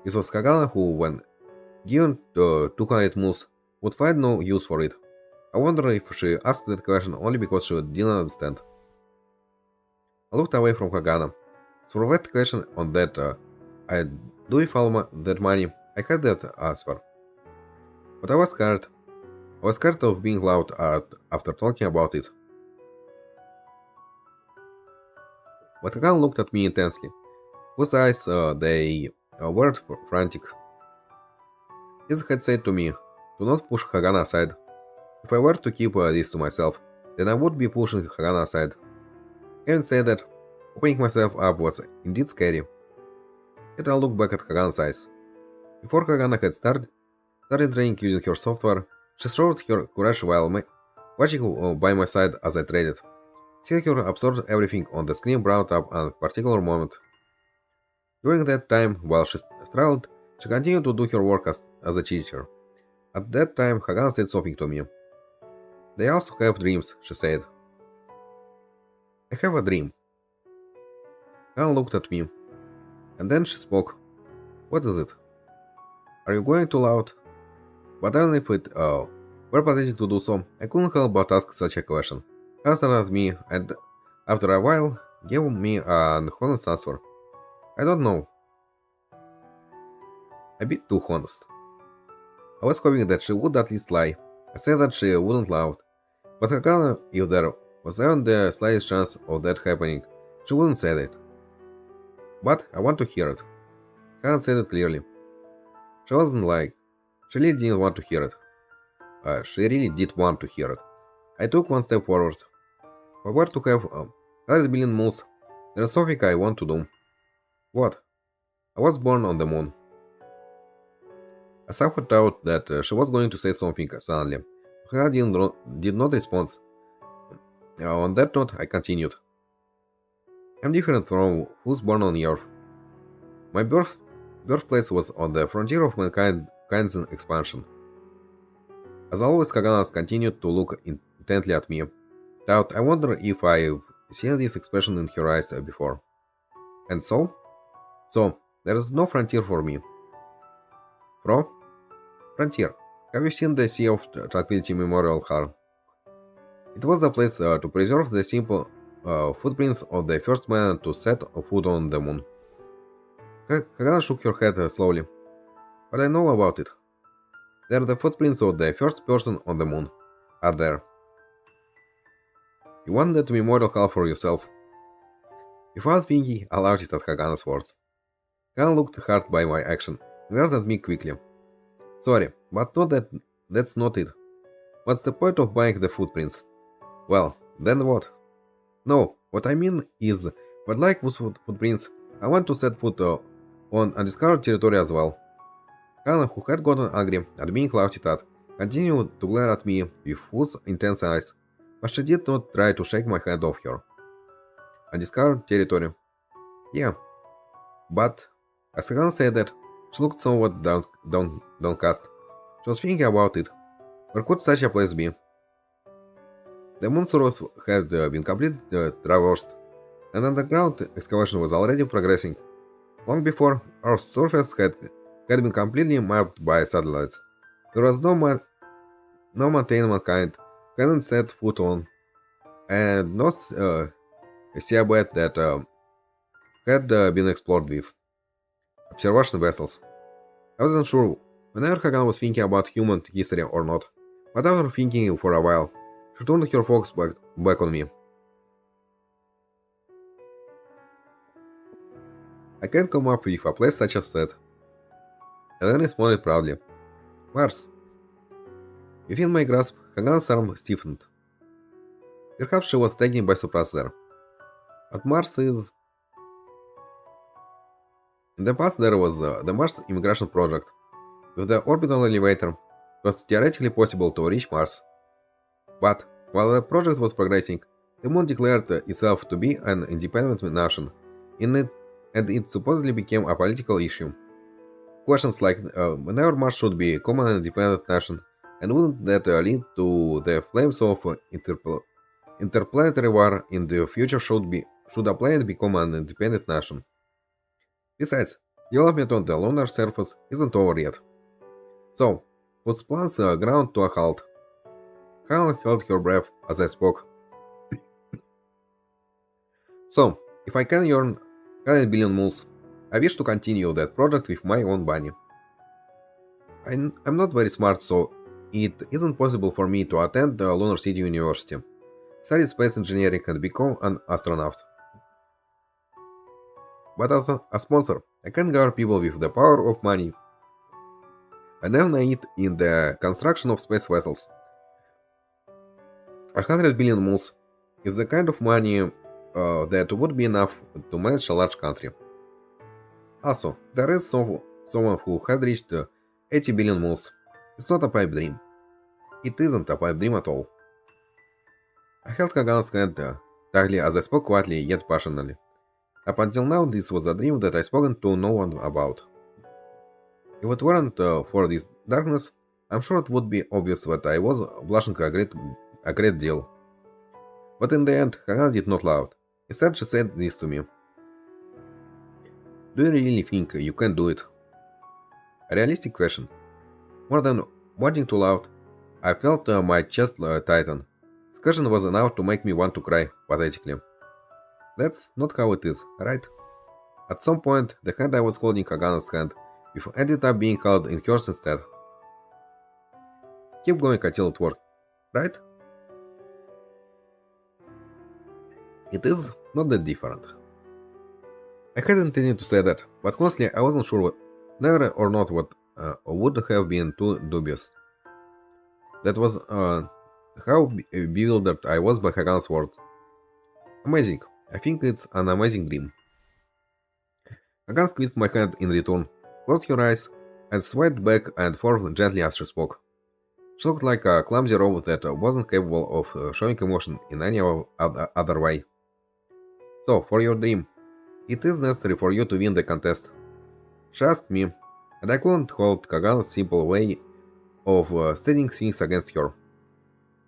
This was Hagana who, when given 200 moves, would find no use for it. I wonder if she asked that question only because she didn't understand. I looked away from Hagana. For that question on that, I do with all that money, I had that answer. But I was scared. I was scared of being loud after talking about it. But Hagana looked at me intensely. Whose eyes, they were frantic. His had said to me, do not push Hagana aside. If I were to keep this to myself, then I would be pushing Hagana aside. Having said that, opening myself up was indeed scary. Yet I looked back at Hagana's eyes. Before Hagana had started training using her software, she showed her courage while watching by my side as I traded. Seeing her absorb everything on the screen brought up a particular moment. During that time, while she struggled, she continued to do her work as a teacher. At that time, Hagana said something to me. They also have dreams, she said. I have a dream. Hagana looked at me, and then she spoke. What is it? Are you going too loud? But even if it were pathetic to do so, I couldn't help but ask such a question. Hagana stared at me, and after a while, gave me an honest answer. I don't know. A bit too honest. I was hoping that she would at least lie. I said that she wouldn't lie. But Hagana, if there was even the slightest chance of that happening, she wouldn't say that. But I want to hear it. Hagana said it clearly. She wasn't lying. She really didn't want to hear it. She really did want to hear it. I took one step forward. If I were to have 100 billion moons, there's something I want to do. What? I was born on the moon. I somehow thought that she was going to say something suddenly. Hagana did not respond. On that note, I continued. I'm different from who's born on Earth. My birthplace was on the frontier of mankind's expansion. As always, Hagana continued to look intently at me. I wonder if I've seen this expression in her eyes before. And so? So, there is no frontier for me. Frontier. Have you seen the Sea of Tranquility Memorial Hall? It was the place to preserve the simple footprints of the first man to set foot on the moon. Hagana shook her head slowly. But I know about it. They are the footprints of the first person on the moon. Are there. You want that memorial hall for yourself? Without thinking, I laughed at Hagana's words. Khan looked hurt by my action, glared at me quickly. Sorry, but no, that's not it. What's the point of buying the footprints? Well, then what? No, what I mean is, but like with footprints, I want to set foot on undiscovered territory as well. Khan, who had gotten angry at being laughed at, continued to glare at me with whose intense eyes, but she did not try to shake my hand off her. Undiscovered territory. Yeah, but as Khan said that, she looked somewhat downcast. She was thinking about it. Where could such a place be? The moon surface had been completely traversed, and underground excavation was already progressing, long before Earth's surface had been completely mapped by satellites. There was no mountain mankind hadn't set foot on, and no seabed that had been explored with observation vessels. I wasn't sure whenever Hagan was thinking about human history or not, but after thinking for a while, she turned her focus back on me. I can't come up with a place such as that. And then responded proudly. Mars. Within my grasp, Hagan's arm stiffened. Perhaps she was taken by surprise there. But Mars is... In the past there was the Mars Immigration Project. With the orbital elevator, it was theoretically possible to reach Mars. But, while the project was progressing, the Moon declared itself to be an independent nation, and it supposedly became a political issue. Questions like whenever Mars should become an independent nation, and wouldn't that lead to the flames of interplanetary war in the future should a planet become an independent nation. Besides, development on the lunar surface isn't over yet. So, whose plans ground to a halt? Helen held her breath as I spoke. So, if I can earn 100 billion moons, I wish to continue that project with my own money. I'm not very smart, so it isn't possible for me to attend the Lunar City University, study space engineering and become an astronaut. But as a sponsor, I can guard people with the power of money and earn it in the construction of space vessels. 100 billion moons is the kind of money that would be enough to manage a large country. Also, there is someone who had reached 80 billion moons. It's not a pipe dream. It isn't a pipe dream at all. I held Kagan's hand tightly as I spoke quietly yet passionately. Up until now, this was a dream that I spoken to no one about. If it weren't for this darkness, I'm sure it would be obvious that I was blushing a great deal. But in the end, Kagan did not laugh. Instead, she said this to me. Do you really think you can do it? A realistic question. More than wanting to laugh, I felt my chest tighten. This question was enough to make me want to cry, pathetically. That's not how it is, right? At some point, the hand I was holding Kagana's hand, it ended up being held in hers instead. Keep going until it worked, right? It is not that different. I had intended to say that, but honestly, I wasn't sure whether or not what would have been too dubious. That was how bewildered I was by Hagan's words. Amazing. I think it's an amazing dream. Hagan squeezed my hand in return, closed her eyes, and swayed back and forth gently as she spoke. She looked like a clumsy robot that wasn't capable of showing emotion in any other way. So, for your dream, it is necessary for you to win the contest. She asked me, and I couldn't hold Kagan's simple way of stating things against her.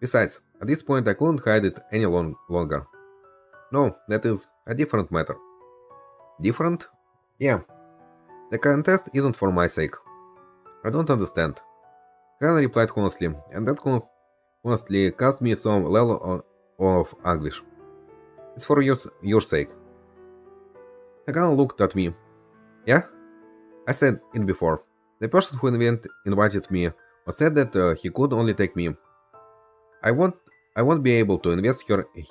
Besides, at this point I couldn't hide it any longer. No, that is a different matter. Different? Yeah. The contest isn't for my sake. I don't understand. Kagan replied honestly, and that honestly caused me some level of anguish. It's for your sake. Kagan looked at me. Yeah? I said it before. The person who invited me said that he could only take me. I won't be able to invest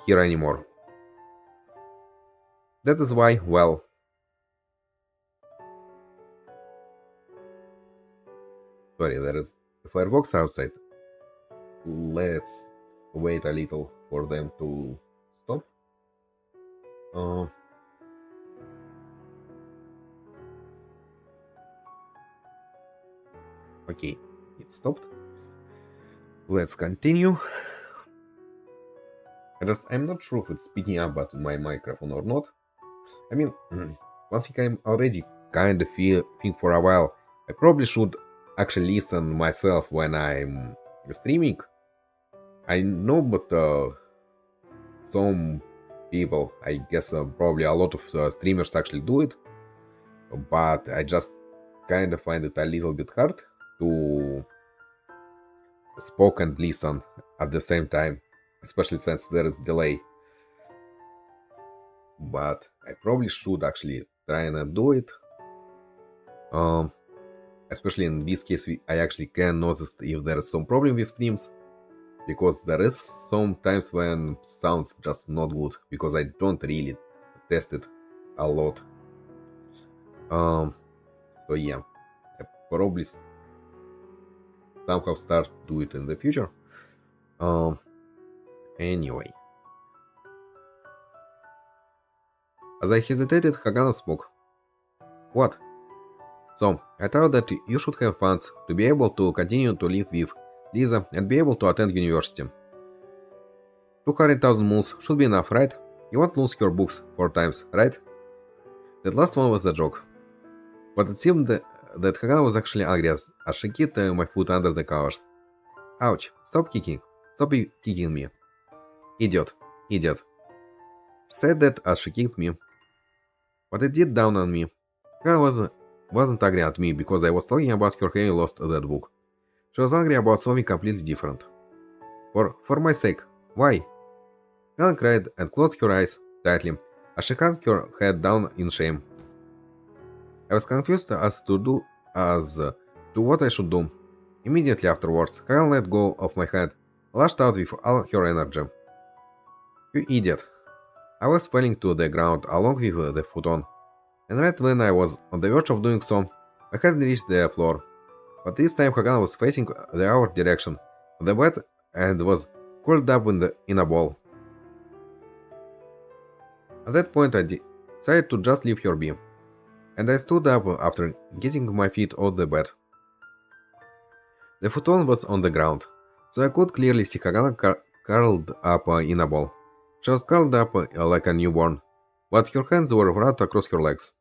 here anymore. That is why, well, Sorry, there is fireworks outside. Let's wait a little for them to stop. Uh, okay, it stopped. Let's continue. I'm not sure if it's picking up at my microphone or not. I mean, one thing I'm already kind of think for a while. I probably should actually listen myself when I'm streaming. I know, but some people, I guess probably a lot of streamers actually do it, but I just kind of find it a little bit hard to spoke and listen at the same time, especially since there is delay. But I probably should actually try and do it. Um, Especially in this case, I actually can notice if there is some problem with streams, because there is some times when sounds just not good because I don't really test it a lot. Um, so yeah, I probably somehow start do it in the future. Um, anyway, as I hesitated, Hagana spoke. What? So, I thought that you should have funds to be able to continue to live with Lisa and be able to attend university. 200,000 moons should be enough, right? You won't lose your books 4 times, right? That last one was a joke. But it seemed that Hagana was actually angry as she kicked my foot under the covers. Ouch, stop kicking. Stop kicking me. Idiot. Idiot. She said that as she kicked me. But it did down on me. Hagana wasn't angry at me because I was talking about her having lost that book. She was angry about something completely different. For my sake. Why? Helen cried and closed her eyes tightly as she hung her head down in shame. I was confused as to what I should do. Immediately afterwards, Helen let go of my hand, lashed out with all her energy. You idiot! I was falling to the ground along with the futon, and right when I was on the verge of doing so, I had reached the floor. But this time Hagan was facing the our direction, on the bed, and was curled up in a ball. At that point, I decided to just leave her be, and I stood up after getting my feet off the bed. The futon was on the ground, so I could clearly see Hagana curled up in a ball. She was curled up like a newborn, but her hands were wrapped across her legs.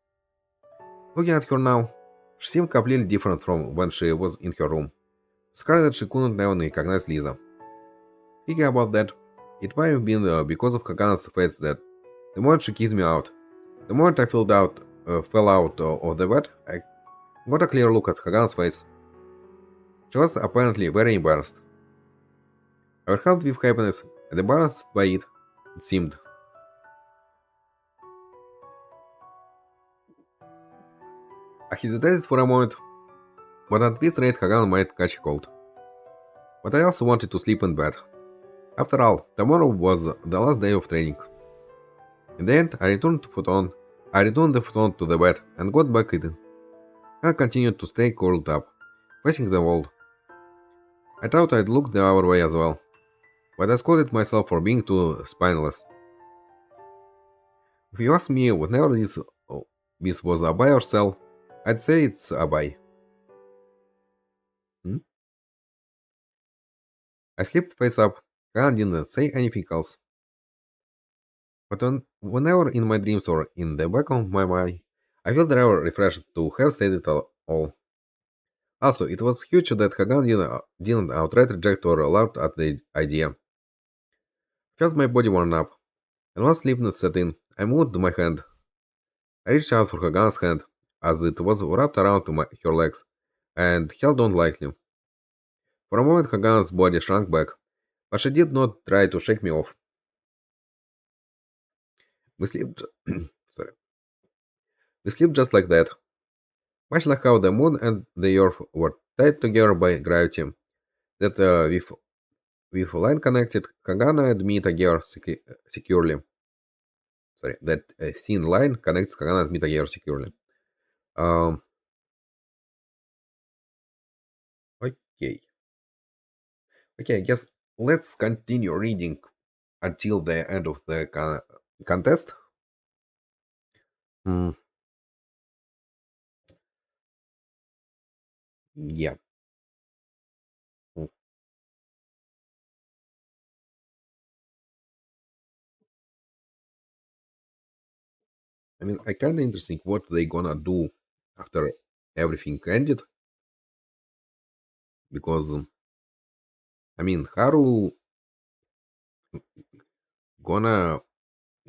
Looking at her now, she seemed completely different from when she was in her room. Scared that she couldn't even recognize Lisa. Thinking about that, it might have been because of Hagana's face that the moment she kicked me out, the moment I fell out of the bed, I got a clear look at Hagana's face. She was apparently very embarrassed. Overwhelmed with happiness and embarrassed by it seemed. I hesitated for a moment, but at this rate Hagana might catch a cold. But I also wanted to sleep in bed. After all, tomorrow was the last day of training. In the end, I returned the futon to the bed and got back in. I continued to stay curled up, facing the wall. I thought I'd look the other way as well, but I scolded myself for being too spineless. If you ask me whenever this was a buy or sell, I'd say it's a buy. Hmm? I slipped face up, and didn't say anything else. But whenever in my dreams or in the back of my mind, I felt rather refreshed to have said it all. Also, it was huge that Hagan didn't outright reject or laughed at the idea. I felt my body warm up, and once sleepiness set in, I moved my hand. I reached out for Hagan's hand, as it was wrapped around her legs, and held on lightly. For a moment Hagan's body shrank back, but she did not try to shake me off. We slept sorry. We slept just like that, much like how the moon and the earth were tied together by gravity, that with a line connected Hagana and me together securely. Sorry, that thin line connects Hagana and me together securely. Um, Okay. Okay, I guess let's continue reading until the end of the contest. Hmm, yeah. Hmm. I mean, I kind of interesting what they gonna do after everything ended because I mean, Haru gonna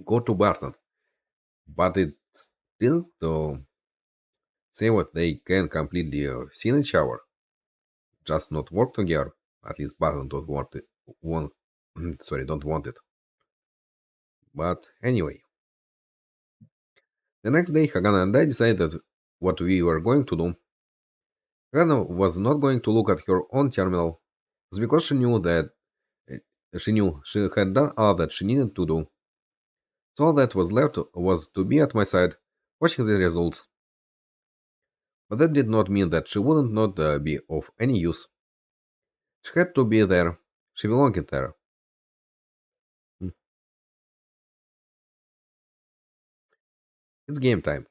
go to Barton, but it still to say what they can completely see each other, just not work together. At least Barton don't want it. Want sorry, don't want it. But anyway, the next day, Hagana and I decided what we were going to do. Hagana was not going to look at her own terminal, it's because she had done all that she needed to do. So all that was left was to be at my side, watching the results. But that did not mean that she wouldn't not be of any use. She had to be there. She belonged there. Hmm. It's game time.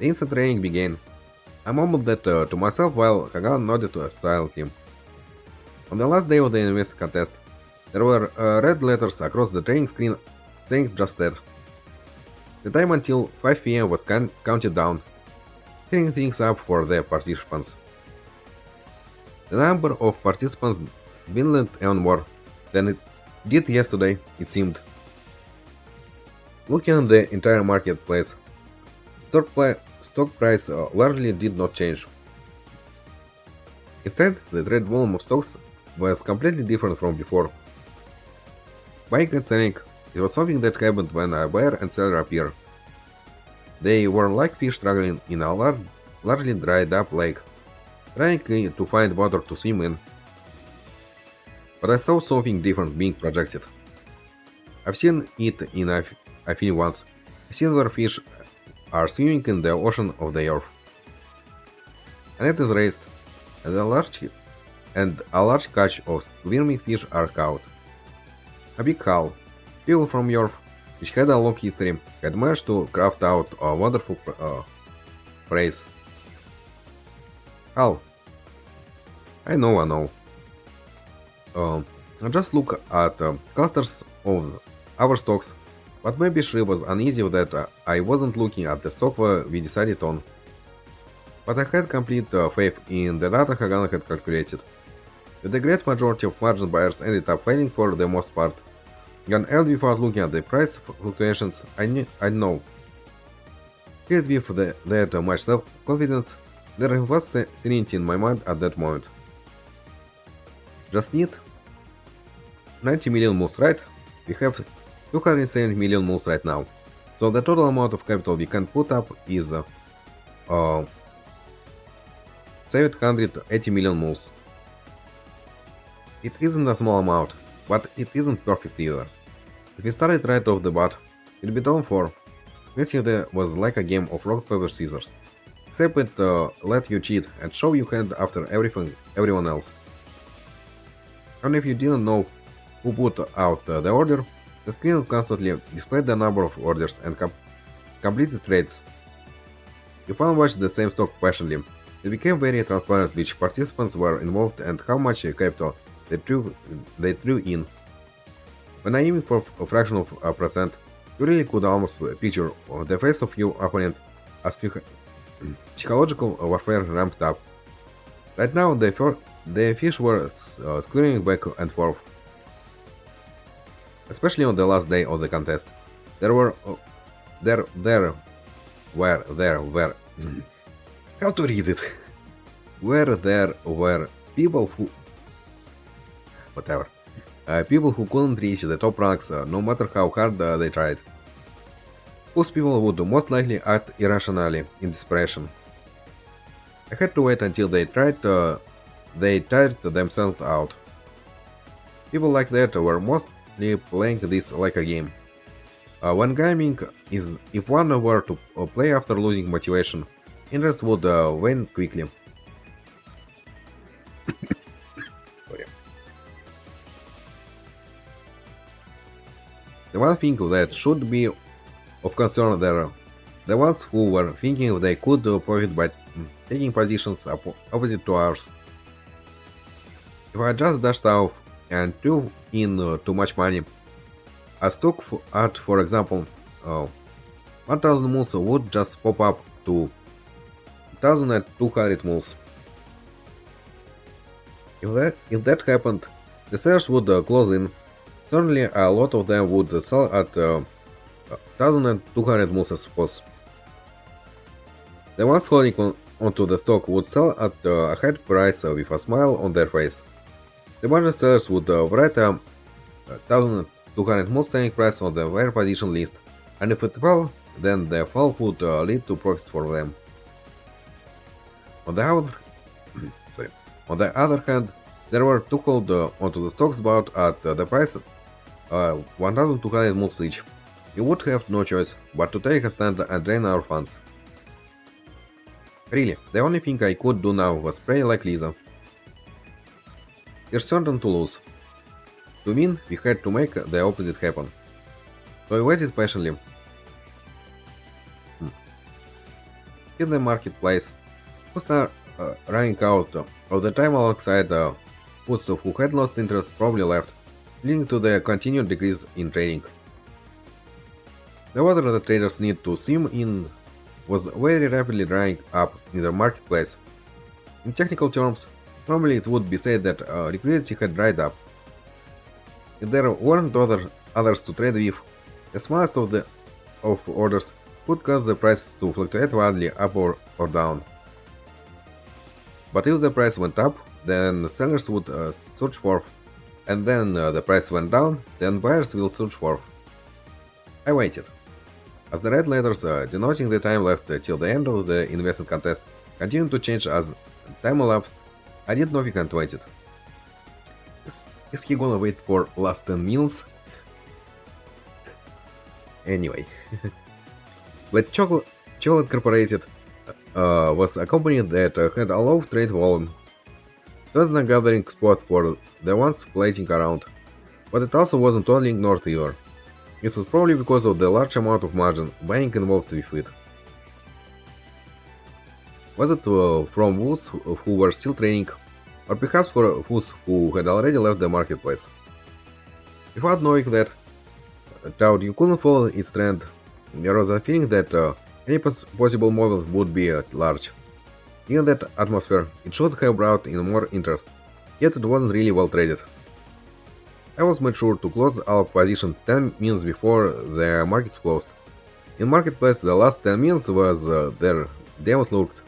The instant training began. I mumbled that to myself while Hagan nodded to silently. On the last day of the invest contest, there were red letters across the training screen saying just that. The time until 5 p.m. was counted down, clearing things up for the participants. The number of participants dwindled even more than it did yesterday, it seemed. Looking at the entire marketplace, stock price largely did not change. Instead, the trade volume of stocks was completely different from before. Buying and selling, it was something that happened when a buyer and seller appear. They were like fish struggling in a largely dried up lake, trying to find water to swim in. But I saw something different being projected. I've seen it in a film once. Silverfish are swimming in the ocean of the earth. A net is raised, and a large catch of swimming fish are caught. A big haul, people from Earth, which had a long history, had managed to craft out a wonderful phrase. Hal, I know. Um, just look at clusters of our stocks, but maybe she was uneasy that I wasn't looking at the stock we decided on. But I had complete faith in the data Hagan had calculated. With the great majority of margin buyers ended up failing for the most part. And without looking at the price fluctuations, I know. Filled with that much self-confidence, there was serenity in my mind at that moment. Just need 90 million moves, right? We have 270 million moves right now. So the total amount of capital we can put up is 780 million moves. It isn't a small amount, but it isn't perfect either. If we started right off the bat, it'd be done for. Yesterday was like a game of rock, paper, scissors. Except it let you cheat and show you hand after everyone else. And if you didn't know who put out the order, the screen constantly displayed the number of orders and completed trades. If one watched the same stock patiently, it became very transparent which participants were involved and how much capital they threw in. When aiming for a fraction of a percent, you really could almost picture the face of your opponent as psychological warfare ramped up. Right now, the fish were scurrying back and forth, especially on the last day of the contest. There were there were how to read it? Where there were people who whatever people who couldn't reach the top ranks no matter how hard they tried. Those people would most likely act irrationally in desperation. I had to wait until they tired themselves out. People like that were mostly playing this like a game. When gaming is if one were to play after losing motivation, interest would wane quickly. The one thing that should be of concern there, the ones who were thinking they could profit by taking positions opposite to ours. If I just dashed off and threw in too much money, a stock at, for example, 1000 moons would just pop up to 1200 moons. If that happened, the sellers would close in. Certainly, a lot of them would sell at 1200 moons as suppose. The ones holding onto the stock would sell at a high price with a smile on their face. The margin sellers would write a 1200 moons selling price on the their position list, and if it fell, then the fall would lead to profits for them. On the other, on the other hand, there were to hold onto the stocks bought at the price 1200 moons each. We would have no choice but to take a stand and drain our funds. Really, the only thing I could do now was pray like Lisa. We're certain to lose. To win, we had to make the opposite happen. So I waited patiently. In the marketplace, who started running out of the time alongside those who had lost interest probably left, leading to the continued decrease in trading. The water the traders need to swim in was very rapidly drying up in the marketplace. In technical terms, normally it would be said that liquidity had dried up. If there weren't others to trade with, the smallest of orders could cause the price to fluctuate wildly up or down. But if the price went up, then sellers would search for, and then the price went down, then buyers will search for. I waited. As the red letters denoting the time left till the end of the investment contest continued to change as time elapsed, I did nothing and waited. Is he gonna wait for last 10 minutes? Anyway. But Chocolate Corporated was a company that had a low trade volume. It wasn't a gathering spot for the ones floating around, but it also wasn't totally ignored either. This was probably because of the large amount of margin buying involved with it. Was it from those who were still trading, or perhaps for those who had already left the marketplace? Without knowing that, doubt you couldn't follow its trend, there was a feeling that any possible movement would be large. In that atmosphere, it should have brought in more interest, yet it wasn't really well traded. I was made sure to close our position 10 minutes before the markets closed. In marketplace, the last 10 minutes was their damn looked.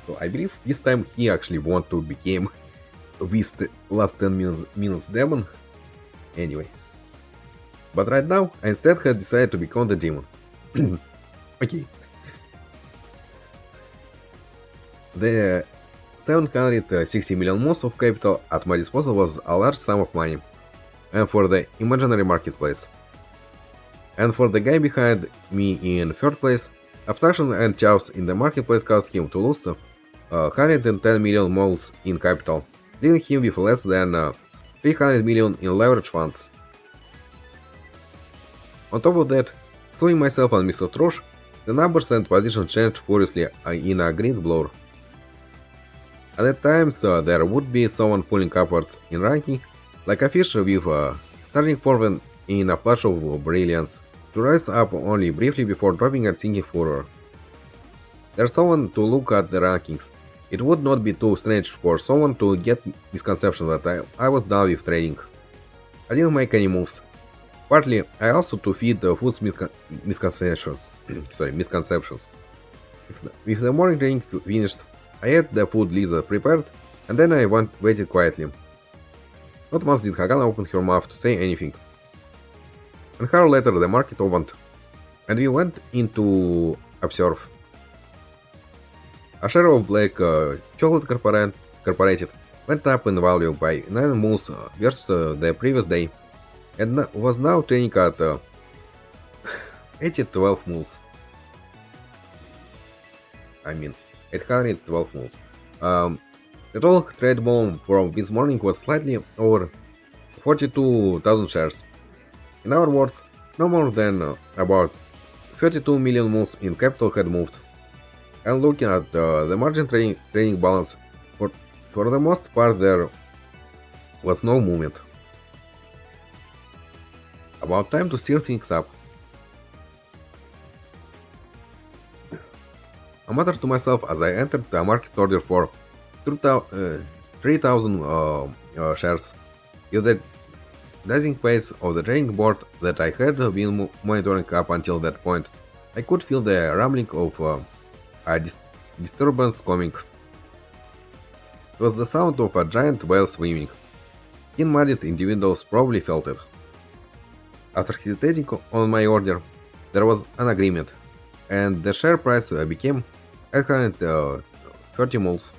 So I believe this time he actually wanted to become this last 10 minutes demon. Anyway. But right now, I instead had decided to become the demon. Okay. The 760 million moons of capital at my disposal was a large sum of money, and for the imaginary marketplace. And for the guy behind me in third place, abstraction and chaos in the marketplace caused him to lose 110 million moles in capital, leaving him with less than 300 million in leverage funds. On top of that, suing myself and Mr. Trosh, the numbers and position changed furiously in a green blur. At times there would be someone pulling upwards in ranking, like a fish with starting forward in a flash of brilliance, to rise up only briefly before dropping and sinking further. There's someone to look at the rankings. It would not be too strange for someone to get misconception that I was done with trading. I didn't make any moves. Partly, I also to feed the food's misconceptions. Misconceptions. With the morning trading finished, I ate the food Lisa prepared, and then I waited quietly. Not once did Hagan open her mouth to say anything. An hour later the market opened, and we went in to observe. A share of Black Chocolate Corporated went up in value by 9 moons versus the previous day, and was now trading at 812 moons. I mean, 812 moons. The total trade volume from this morning was slightly over 42,000 shares. In other words, no more than about 32 million moves in capital had moved. And looking at the margin trading balance, for the most part there was no movement. About time to stir things up. I muttered to myself as I entered the market order for 3,000 shares. With the dazing pace of the trading board that I had been monitoring up until that point, I could feel the rumbling of a disturbance coming. It was the sound of a giant whale swimming. Keen-minded individuals probably felt it. After hesitating on my order, there was an agreement, and the share price became 830 moles.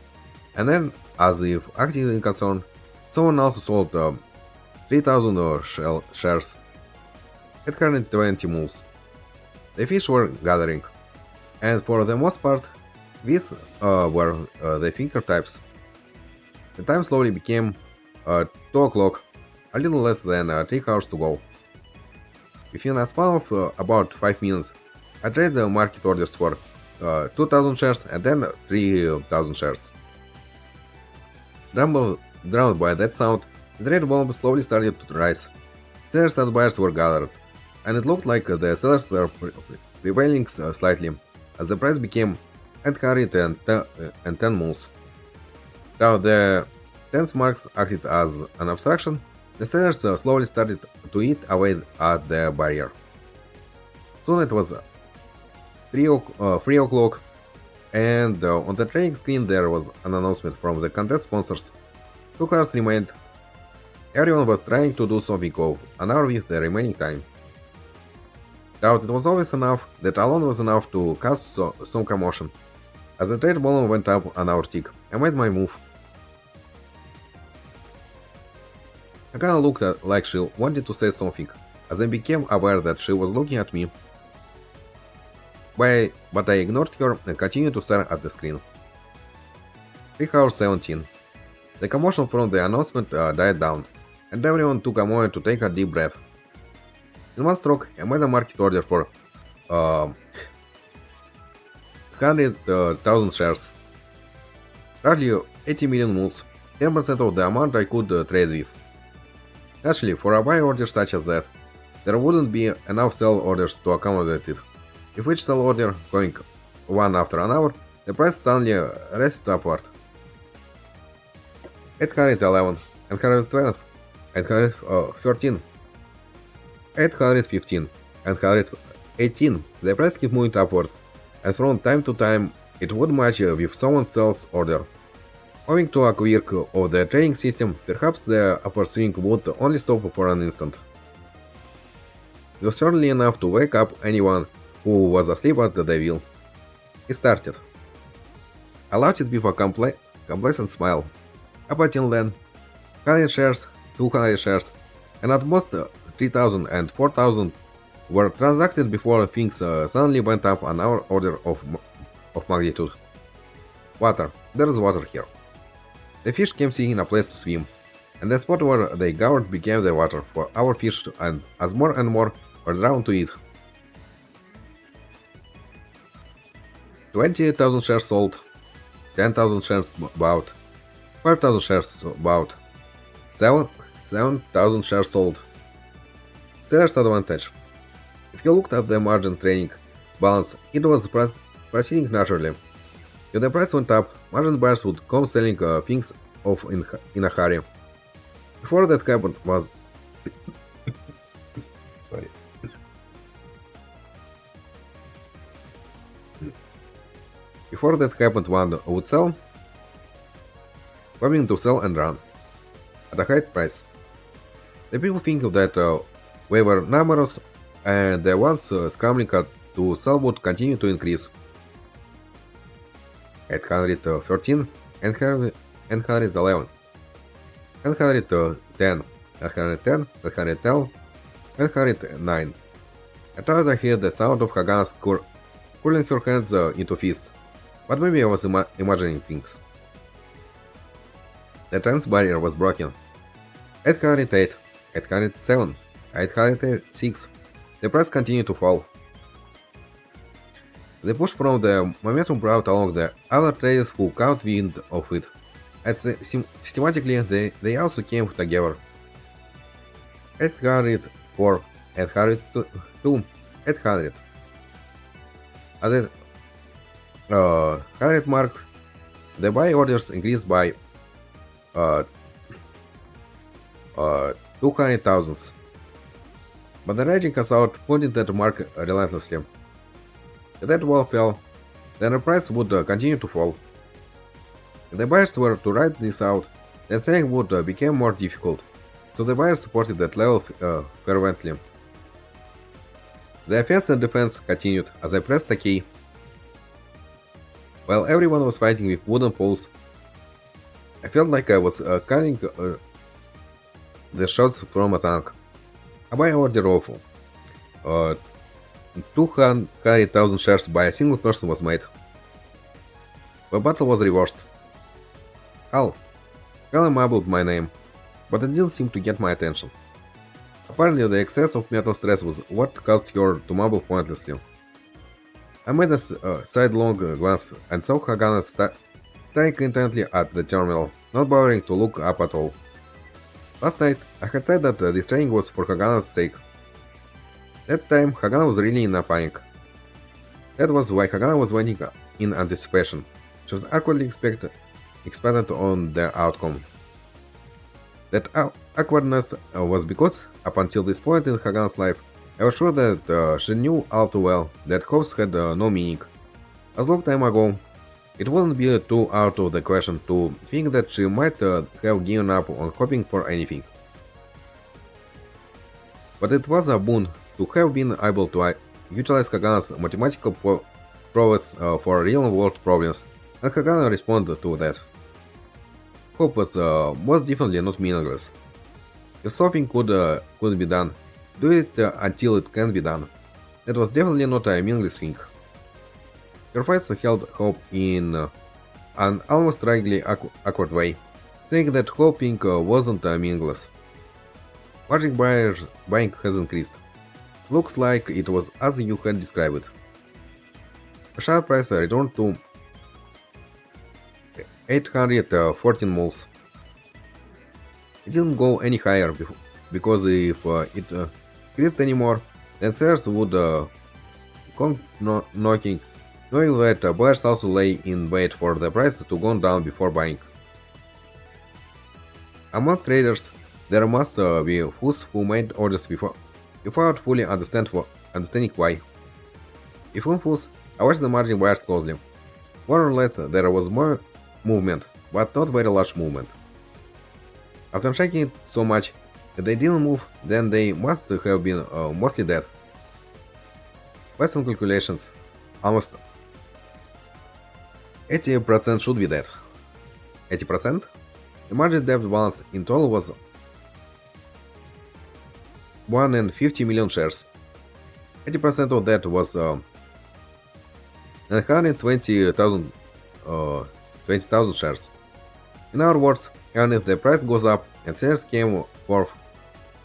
And then, as if acting in concern, someone else sold 3,000 shares, 820 moles. The fish were gathering, and for the most part, these were the finger types. The time slowly became 2 o'clock, a little less than 3 hours to go. Within a span of about 5 minutes, I traded the market orders for 2,000 shares and then 3,000 shares. Drowned by that sound, the trade volume slowly started to rise. Sellers and buyers were gathered, and it looked like the sellers were prevailing slightly, as the price became 810 moles. Now the tense marks acted as an abstraction. The sellers slowly started to eat away at the barrier. Soon it was 3 o'clock, and on the trading screen there was an announcement from the contest sponsors. 2 hours remained. Everyone was trying to do something of an hour with the remaining time. Doubt it was always enough, that alone was enough to cause some commotion. As the trade volume went up an hour tick, I made my move. I kinda looked like she wanted to say something, as I became aware that she was looking at me. But I ignored her and continued to stare at the screen. 3 hours 17. The commotion from the announcement died down, and everyone took a moment to take a deep breath. In one stroke, I made a market order for 100,000 shares, roughly 80 million moles, 10% of the amount I could trade with. Naturally, for a buy order such as that, there wouldn't be enough sell orders to accommodate it. If each sell order going one after another, the price suddenly raced upward. 811, 812, 813, 815, 818, the price kept moving upwards, and from time to time it would match with someone else's order. Owing to a quirk of the trading system, perhaps the upper swing would only stop for an instant. It was certainly enough to wake up anyone who was asleep at the wheel. It started. I laughed it with a complacent smile. Up until then, 100 shares, 200 shares, and at most 3,000 and 4,000 were transacted before things suddenly went up an hour order of magnitude. Water. There is water here. The fish came seeking a place to swim, and the spot where they gathered became the water for our fish, and as more and more were drawn to it. 28,000 shares sold, 10,000 shares bought, 5,000 shares bought, 7,000 shares sold. Seller's advantage. If you looked at the margin trading balance, it was proceeding naturally. If the price went up, margin buyers would come selling things off in a hurry. Before that happened, Sorry. Before that happened, one would sell, coming to sell and run at a high price. The people think that we were numerous, and the ones scrambling to sell would continue to increase. 813, 811, 810, 810, 812, 809. I thought I heard the sound of Hagan's curling her hands into fists, but maybe I was imagining things. The trans barrier was broken. 808, 807, 806. The price continued to fall. The push from the momentum brought along the other traders who caught wind of it, and systematically they also came together. 804, 802, 800. At the 100 mark, the buy orders increased by 200,000. But the raging assault pointed at the mark relentlessly. If that wall fell, then the price would continue to fall. If the buyers were to ride this out, then selling would become more difficult, so the buyers supported that level fervently. The offense and defense continued as I pressed a key. While everyone was fighting with wooden poles, I felt like I was calling the shots from a tank. A buy order of 200,000 shares by a single person was made. The battle was reversed. Hal mumbled my name, but it didn't seem to get my attention. Apparently the excess of mental stress was what caused her to mumble pointlessly. I made a sidelong glance and saw Hagana staring intently at the terminal, not bothering to look up at all. Last night, I had said that this training was for Hagana's sake. That time, Hagana was really in a panic. That was why Hagana was waiting in anticipation. She was awkwardly expectant on the outcome. That awkwardness was because, up until this point in Hagana's life, I was sure that she knew all too well that hopes had no meaning. As long time ago, it wouldn't be too out of the question to think that she might have given up on hoping for anything. But it was a boon to have been able to utilize Hagana's mathematical prowess for real-world problems, and Hagana responded to that. Hope was most definitely not meaningless. If something could be done, do it until it can be done. That was definitely not a meaningless thing. Her face held hope in an almost strangely awkward way, saying that hoping wasn't meaningless. Margin buying has increased. Looks like it was as you had described it. The share price returned to 814 moles. It didn't go any higher because if it increased anymore, then sellers would come knocking, knowing that buyers also lay in wait for the price to go down before buying. Among traders, there must be those who made orders without fully understanding why. If those, I watched the margin buyers closely. More or less, there was more movement, but not very large movement. After checking it so much, if they didn't move, then they must have been mostly dead. Based on calculations, almost 80% should be dead. 80%? The margin debt balance in total was 150 million shares. 80% of that was 920,000 20,000 shares. In other words, even if the price goes up and shares came worth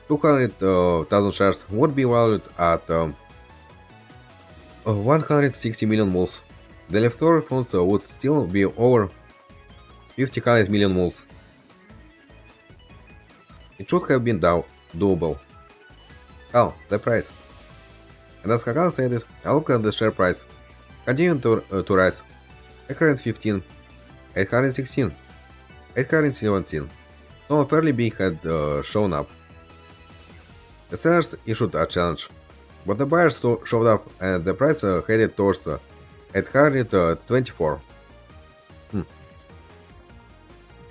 200,000 shares would be valued at 160 million moles. The leftover funds would still be over 500 million moles. It should have been doable. Oh, the price. And as Hakan said it, I looked at the share price, continuing to rise. 815, 816, 817. Someone fairly big had shown up. The sellers issued a challenge, but the buyers showed up and the price headed towards 824.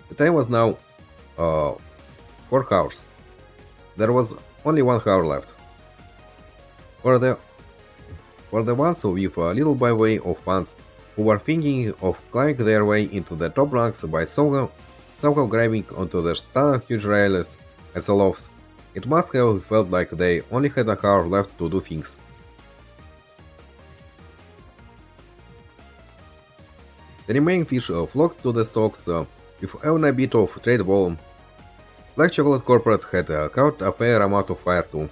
The time was now 4 hours. There was only 1 hour left. For the ones with a little by way of funds who were thinking of climbing their way into the top ranks by somehow grabbing onto the standard huge rails and sell-offs, it must have felt like they only had an hour left to do things. The remaining fish flocked to the stocks with even a bit of trade volume. Black Chocolate Corporate had caught a fair amount of fire too.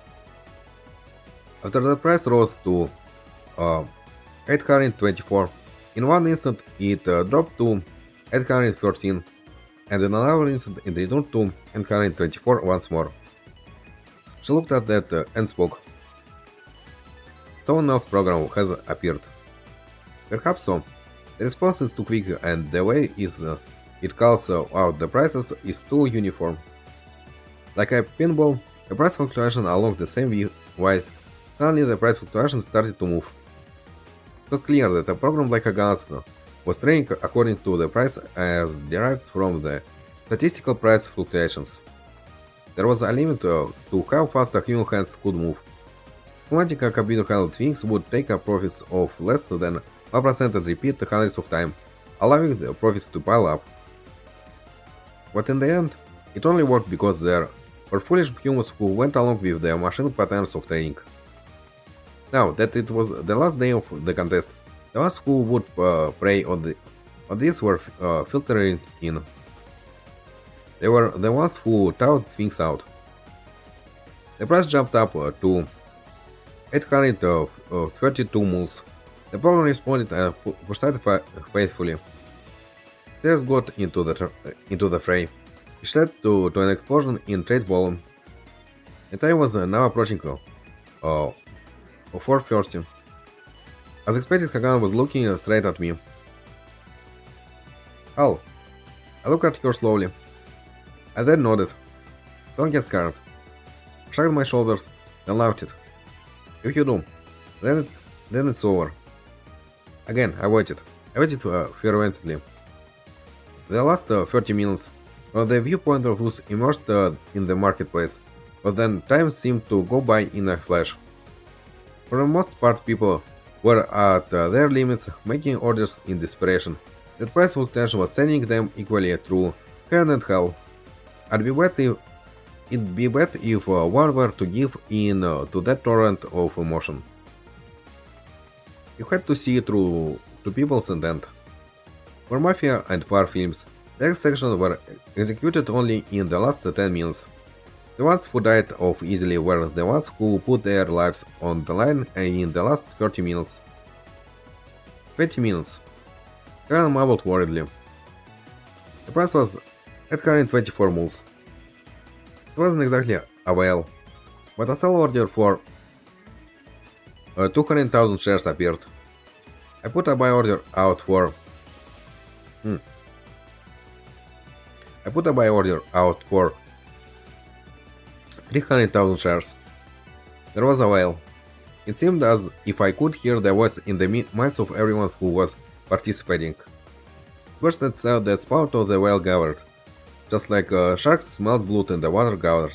After the price rose to 824, in one instant it dropped to 813, and in another instant it returned to 824 once more. She looked at that and spoke. Someone else's program has appeared. Perhaps so. The response is too quick and the way it calls out the prices is too uniform. Like a pinball, the price fluctuation along the same way, suddenly the price fluctuation started to move. It was clear that a program like Agas was training according to the price as derived from the statistical price fluctuations. There was a limit to how fast a human hands could move. Automatic computer-handled things would take a profits of less than 1% and repeat hundreds of times, allowing the profits to pile up. But in the end, it only worked because there were foolish humans who went along with the machine patterns of trading. Now that it was the last day of the contest, the ones who would prey on this were filtering in. They were the ones who touted things out. The price jumped up to 832 moles. The program responded and proceeded faithfully. Shares got into the fray, which led to an explosion in trade volume. The time was now approaching 4:30. As expected, Hagan was looking straight at me. Al, I looked at her slowly. I then nodded. Don't get scared. Shrugged my shoulders and laughed it. If you do, then it's over. Again, I waited. Fervently. The last 30 minutes, from the viewpoint of those immersed in the marketplace, but then time seemed to go by in a flash. For the most part, people were at their limits, making orders in desperation. The price fluctuation was sending them equally through heaven and hell. It'd be bad if one were to give in to that torrent of emotion. You had to see through to people's intent. For Mafia and War films, the executions were executed only in the last 10 minutes. The ones who died off easily were the ones who put their lives on the line in the last 30 minutes. 20 minutes. Khan marveled worriedly. The price was 824 moles. It wasn't exactly a whale, but a sell order for 200,000 shares appeared. I put a buy order out for 300,000 shares. There was a whale. It seemed as if I could hear the voice in the minds of everyone who was participating. First it said the spout of the whale gathered, just like sharks smelled blood in the water gathered.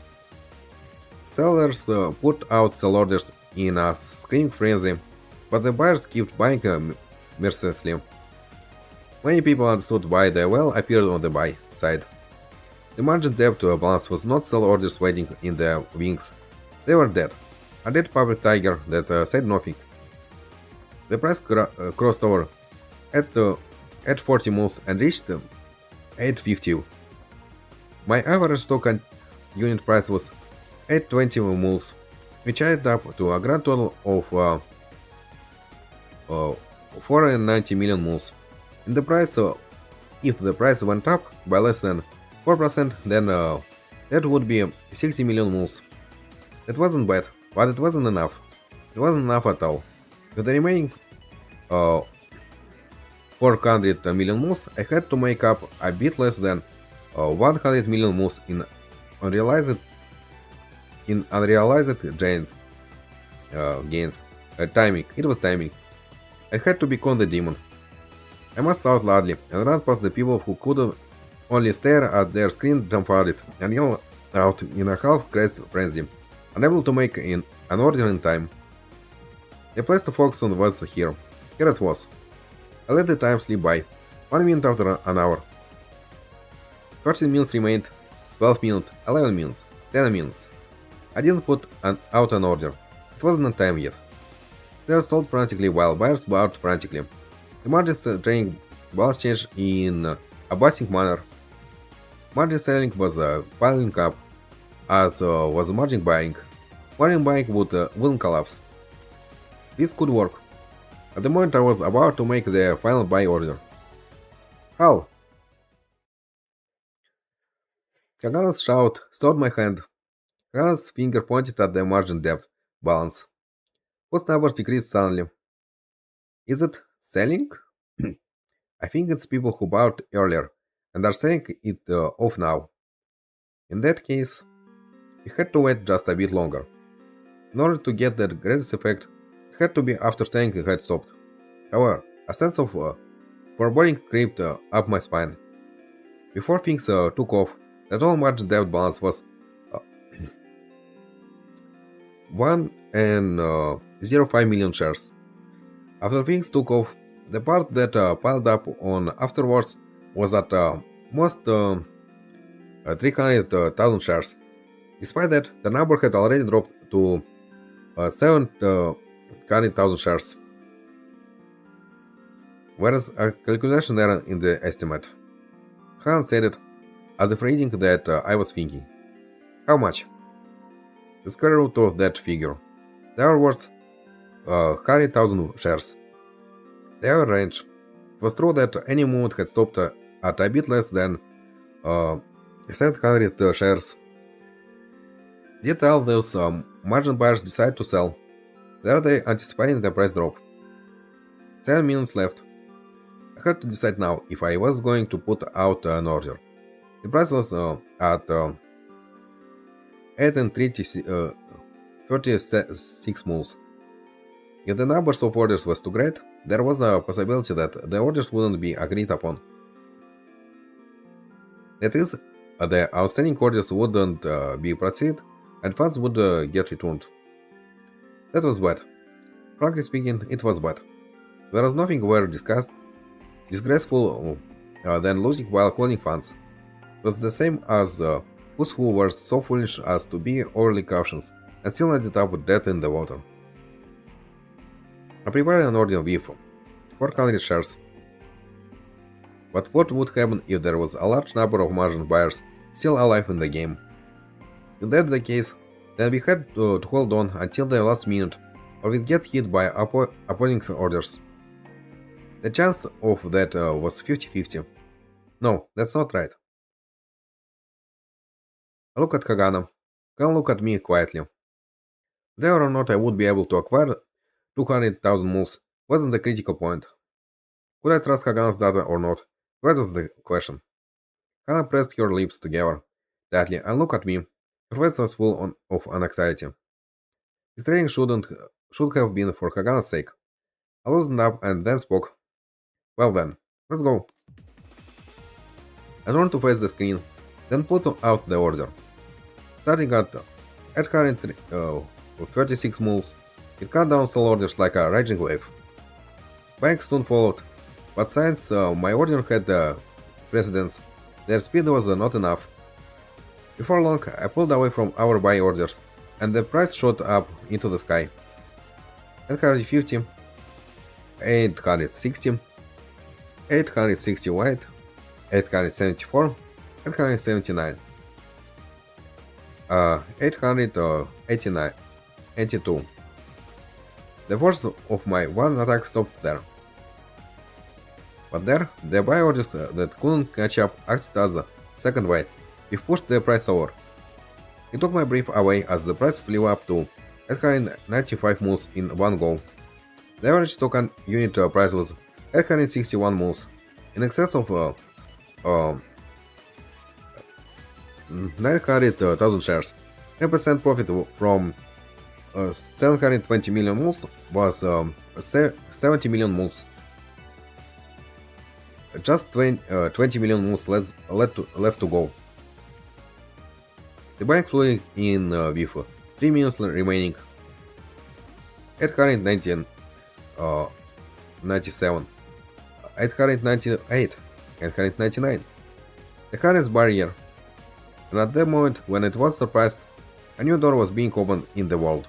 Sellers put out sell orders in a screaming frenzy, but the buyers kept buying mercilessly. Many people understood why the whale appeared on the buy side. The margin depth to a balance was not sell orders waiting in the wings. They were dead. A dead public tiger that said nothing. The price crossed over at 40 moles and reached 850. My average stock unit price was 820 moles, which added up to a grand total of 490 million moles. In the price, if the price went up by less than 4%, then that would be 60 million moles. That wasn't bad, but it wasn't enough. It wasn't enough at all. With the remaining 400 million moves, I had to make up a bit less than 100 million moves in unrealized gains. Timing. It was timing. I had to become the demon. I must laugh loudly and run past the people who could only stare at their screen dumbfounded and yell out in a half-crazed frenzy, unable to make an order in time. The place to focus on was here. Here it was. I let the time slip by. 1 minute after an hour. 13 minutes remained. 12 minutes. 11 minutes. 10 minutes. I didn't put out an order. It wasn't time yet. They sold frantically while buyers bought frantically. The margins trading balance changed in a buzzing manner. Margin selling was piling up, as was margin buying. Margin buying wouldn't collapse. This could work. At the moment I was about to make the final buy order. Hal! Kagana's shout stopped my hand. Kagana's finger pointed at the margin debt balance. Whose numbers decreased suddenly. Is it selling? I think it's people who bought earlier and are selling it off now. In that case, we had to wait just a bit longer. In order to get that greatest effect, it had to be after selling had stopped. However, a sense of foreboding crept up my spine. Before things took off, the total margin debt balance was uh, 1.05 million shares. After things took off, the part that piled up on afterwards was at most 300,000 shares. Despite that, the number had already dropped to 700,000 shares. Whereas a calculation error in the estimate. Han said it as if reading that I was thinking. How much? The square root of that figure. There were worth 100,000 shares. The average. It was true that any movement had stopped at a bit less than 700 shares. Did all those margin buyers decide to sell? Were they anticipating the price drop? 7 minutes left. I had to decide now if I was going to put out an order. The price was at 8 and 36 moles. If the numbers of orders was too great, there was a possibility that the orders wouldn't be agreed upon. That is, the outstanding orders wouldn't be proceeded and funds would get returned. That was bad. Frankly speaking, it was bad. There was nothing more disgraceful than losing while holding funds. It was the same as those who were so foolish as to be overly cautious and still ended up with death in the water. I prepared an order with 400 shares. But what would happen if there was a large number of margin buyers still alive in the game? If that the case, then we had to hold on until the last minute, or we'd get hit by opposing orders. The chance of that was 50-50. No, that's not right. I look at Kagana. Can look at me quietly. Whether or not I would be able to acquire 200,000 moves wasn't the critical point. Could I trust Kagana's data or not? That was the question. Hannah pressed her lips together tightly and looked at me. Her face was full of anxiety. This training should have been for Kagana's sake. I loosened up and then spoke. Well then, let's go. I turned to face the screen, then put out the order. Starting at 836 moves, it cut down sell orders like a raging wave. Banks soon followed, but since my order had precedence, their speed was not enough. Before long, I pulled away from our buy orders, and the price shot up into the sky. 850, 860, 868, 874, 879, 889, 82. The force of my one attack stopped there. But there, the buy orders that couldn't catch up acted as a second weight. We pushed the price over. It took my breath away as the price flew up to 895 moves in one go. The average token unit price was 861 moves, in excess of 900,000 shares. 10% profit from 720 million moves was 70 million moves. Just 20 million moves left to go. The bank flew in with 3 minutes remaining. 897, 898, 899. The hardest barrier. And at that moment, when it was surpassed, a new door was being opened in the world.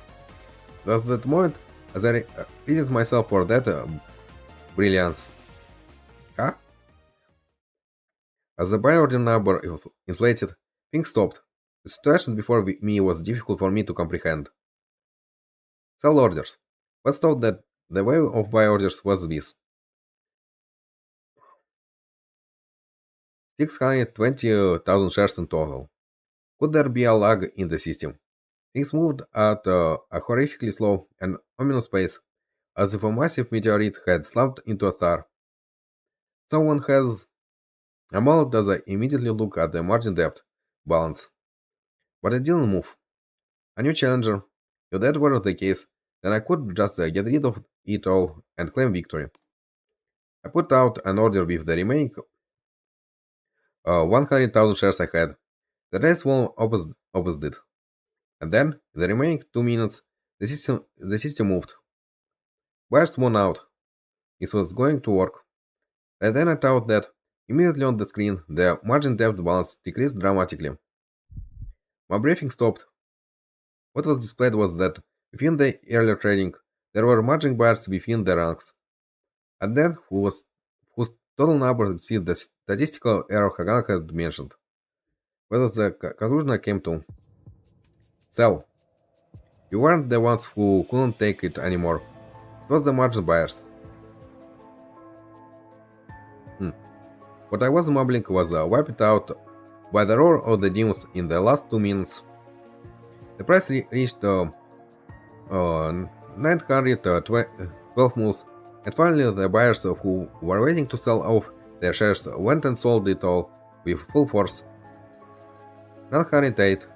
It was that moment as I repeated myself for that brilliance. Huh? As the buy order number inflated, things stopped. The situation before me was difficult for me to comprehend. Sell orders. Let's thought that the way of buy orders was this: 620,000 shares in total. Could there be a lag in the system? Things moved at a horrifically slow and ominous pace, as if a massive meteorite had slammed into a star. Someone has a moment does I immediately look at the margin depth balance, but it didn't move. A new challenger. If that were the case, then I could just get rid of it all and claim victory. I put out an order with the remaining 100,000 shares I had. The rest one opposed it. And then, in the remaining 2 minutes, the system moved. Buyers won out. It was going to work. And then I thought that, immediately on the screen, the margin depth balance decreased dramatically. My briefing stopped. What was displayed was that within the earlier trading, there were margin buyers within the ranks. And then whose total number exceeded the statistical error Hagan had mentioned. What was the conclusion I came to? Sell. You weren't the ones who couldn't take it anymore. It was the margin buyers. What I was mumbling was wiped out by the roar of the demons in the last 2 minutes. The price reached 912 moves, and finally the buyers who were waiting to sell off their shares went and sold it all with full force. 908,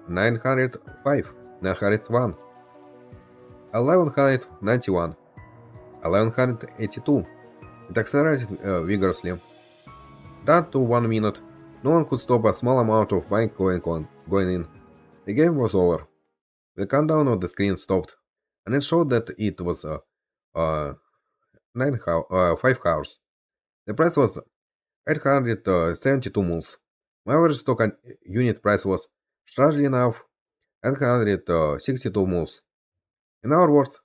905, 901, 1191, 1182. It accelerated vigorously. Down to 1 minute, no one could stop a small amount of buying going in. The game was over. The countdown on the screen stopped, and it showed that it was 5 hours. The price was 872 moves. My average stock unit price was, strangely enough, 862 moves. In our words,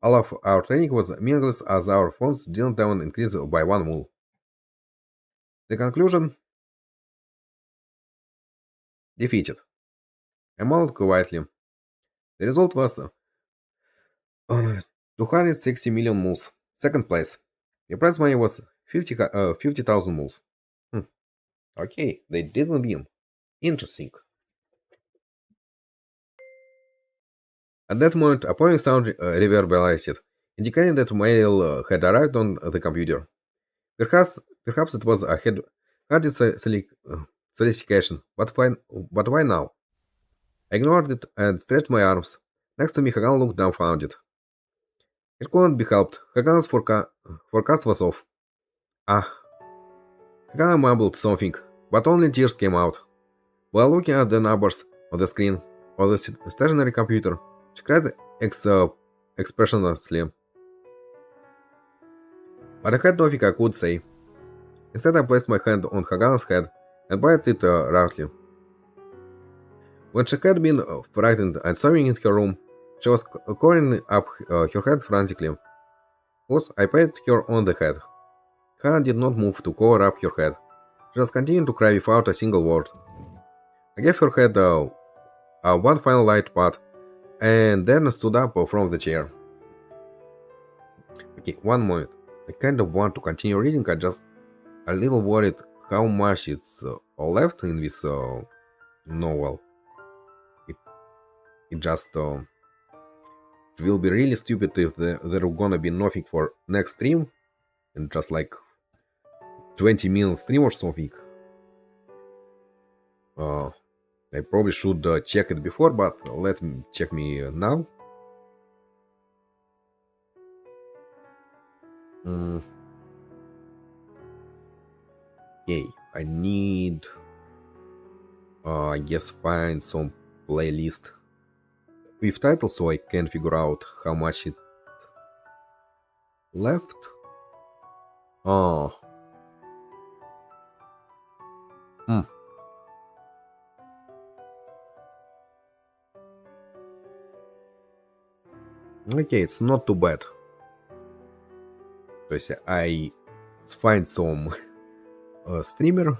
all of our training was meaningless as our funds didn't even increase by 1 move. The conclusion? Defeated. I mouthed quietly. The result was 260 million moves. Second place. The prize money was 50,000 moves. Okay, they didn't win. Interesting. At that moment, a pointing sound reverberated, indicating that mail had arrived on the computer. Perhaps it was a headed solicitation, but why now? I ignored it and stretched my arms. Next to me, Hagan looked dumbfounded. It couldn't be helped. Hagan's forecast was off. Ah. Hagan mumbled something, but only tears came out. While looking at the numbers on the screen of the stationary computer, she cried expressionlessly. But I had nothing I could say. Instead, I placed my hand on Hagan's head and patted it roughly. When she had been frightened and sobbing in her room, she was covering up her head frantically. Thus, I patted her on the head. Hannah did not move to cover up her head. She just continued to cry without a single word. I gave her head one final light pat, and then stood up from the chair. Okay, one moment. I kind of want to continue reading. I just a little worried how much it's left in this novel. It just it will be really stupid if there gonna be nothing for next stream, and just like 20-minute stream or something. I probably should check it before, but let me check me now. Okay, I need, I guess, find some playlist with title so I can figure out how much it left. Oh. Okay, it's not too bad. То есть I find some streamer,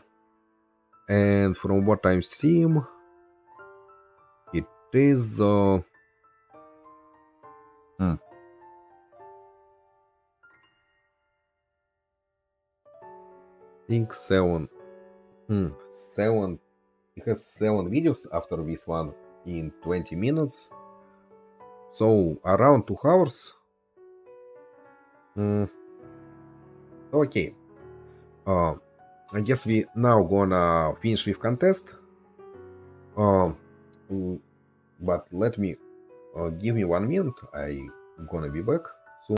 and from what I'm seeing, it is hmm, I think seven. Seven. It has 7 videos after this one in 20 minutes, so around 2 hours. Hmm, okay. Uh, I guess we now gonna finish with contest. Uh, mm, but let me give me 1 minute. I gonna be back soon.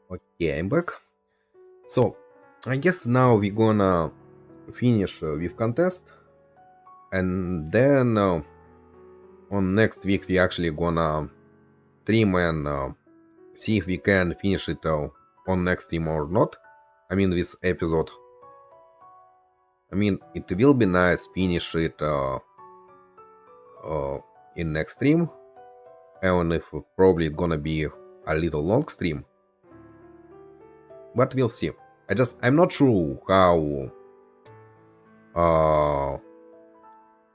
Okay, I'm back. So I guess now we gonna finish with contest, and then on next week we actually gonna stream and see if we can finish it on next stream or not. I mean, this episode. I mean, it will be nice finish it uh, in next stream, even if probably it's gonna be a little long stream. But we'll see. I'm not sure how uh,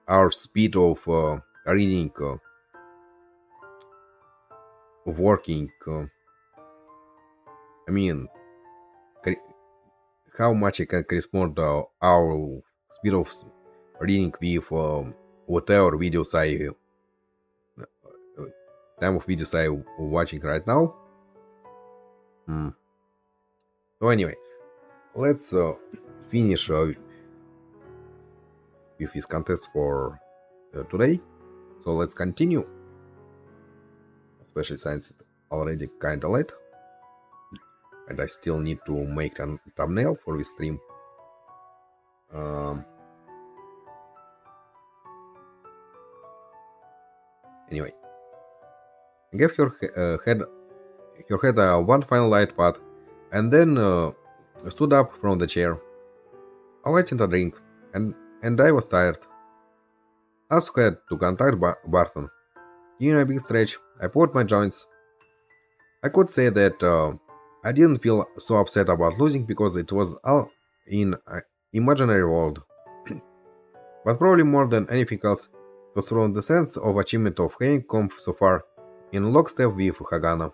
our speed of reading working. I mean, how much it can correspond our speed of reading with whatever videos time of videos I'm watching right now. Hmm. So anyway, let's finish with this contest for today. So let's continue, especially since it's already kinda late, and I still need to make a thumbnail for this stream. Um, anyway, give your head one final light path, and then stood up from the chair. I lighted a drink, and I was tired. I also had to contact Barton. In a big stretch, I pulled my joints. I could say that I didn't feel so upset about losing because it was all in an imaginary world. But probably more than anything else, it was from the sense of achievement of having come so far in lockstep with Hagana.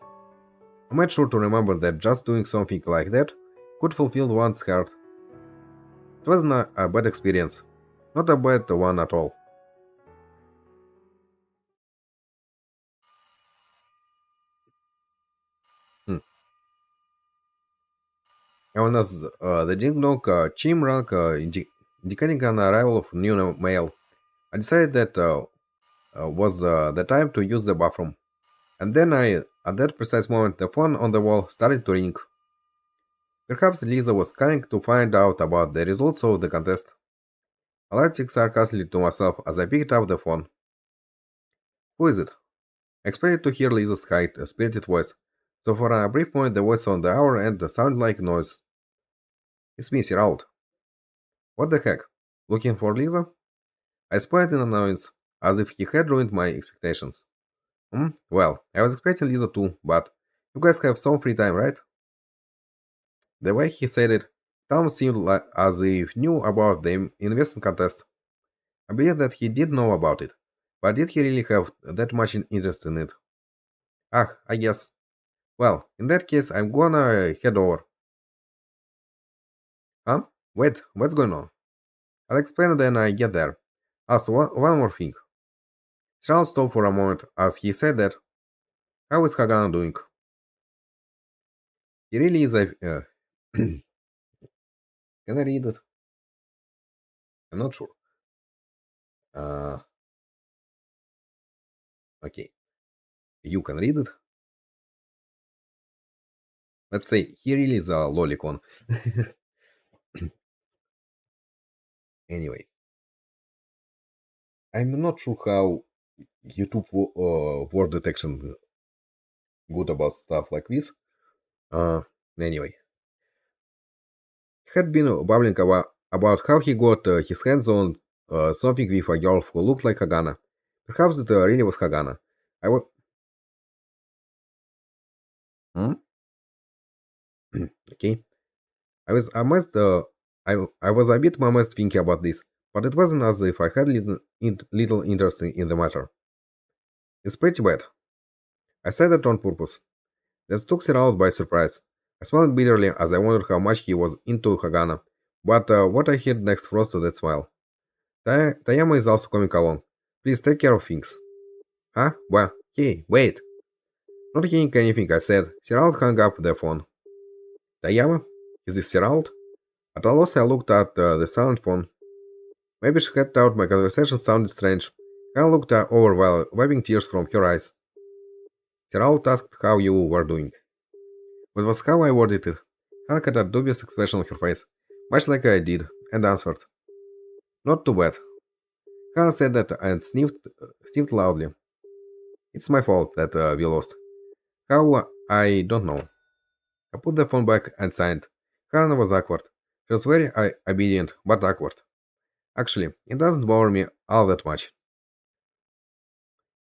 I made sure to remember that just doing something like that could fulfill one's heart. It wasn't a bad experience, not a bad one at all. Hmm. And as the ding dong chime rang, indicating an arrival of new mail, I decided that was the time to use the bathroom. And then at that precise moment, the phone on the wall started to ring. Perhaps Lisa was calling to find out about the results of the contest. I laughed sarcastically to myself as I picked up the phone. Who is it? I expected to hear Lisa's high, spirited voice, so for a brief moment the voice on the hour end sounded like noise. It's me, Sir Alt. What the heck? Looking for Lisa? I spied in annoyance, as if he had ruined my expectations. Well, I was expecting Lisa too, but you guys have some free time, right? The way he said it, Tom seemed like as if he knew about the investment contest. I believe that he did know about it, but did he really have that much interest in it? Ah, I guess. Well, in that case, I'm gonna head over. Huh? Wait, what's going on? I'll explain when I get there. Also, one more thing. Charles stopped for a moment as he said that. How is Hagana doing? He really is a. Can I read it? I'm not sure. Uh, okay. You can read it. Let's say he really is a lolicon. Anyway, I'm not sure how YouTube word detection good about stuff like this. Uh, anyway, he had been babbling about how he got his hands on something with a girl who looked like Hagana. Perhaps it really was Hagana. I was. Hmm? Okay. I was amazed. I was a bit amazed thinking about this, but it wasn't as if I had little interest in the matter. It's pretty bad. I said that on purpose. That took Sir out by surprise. I smiled bitterly as I wondered how much he was into Hagana, but what I heard next frosted that smile. Tayama is also coming along. Please take care of things. Huh? Well, hey, wait. Not hearing anything I said, Sirald hung up the phone. Tayama? Is this Sirald? At a loss I looked at the silent phone. Maybe she had thought my conversation sounded strange. I looked over while wiping tears from her eyes. Sirald asked how you were doing. That was how I worded it. Hannah had a dubious expression on her face, much like I did, and answered. Not too bad. Hannah said that and sniffed loudly. It's my fault that we lost. How? I don't know. I put the phone back and signed. Hannah was awkward. She was very obedient, but awkward. Actually, it doesn't bother me all that much.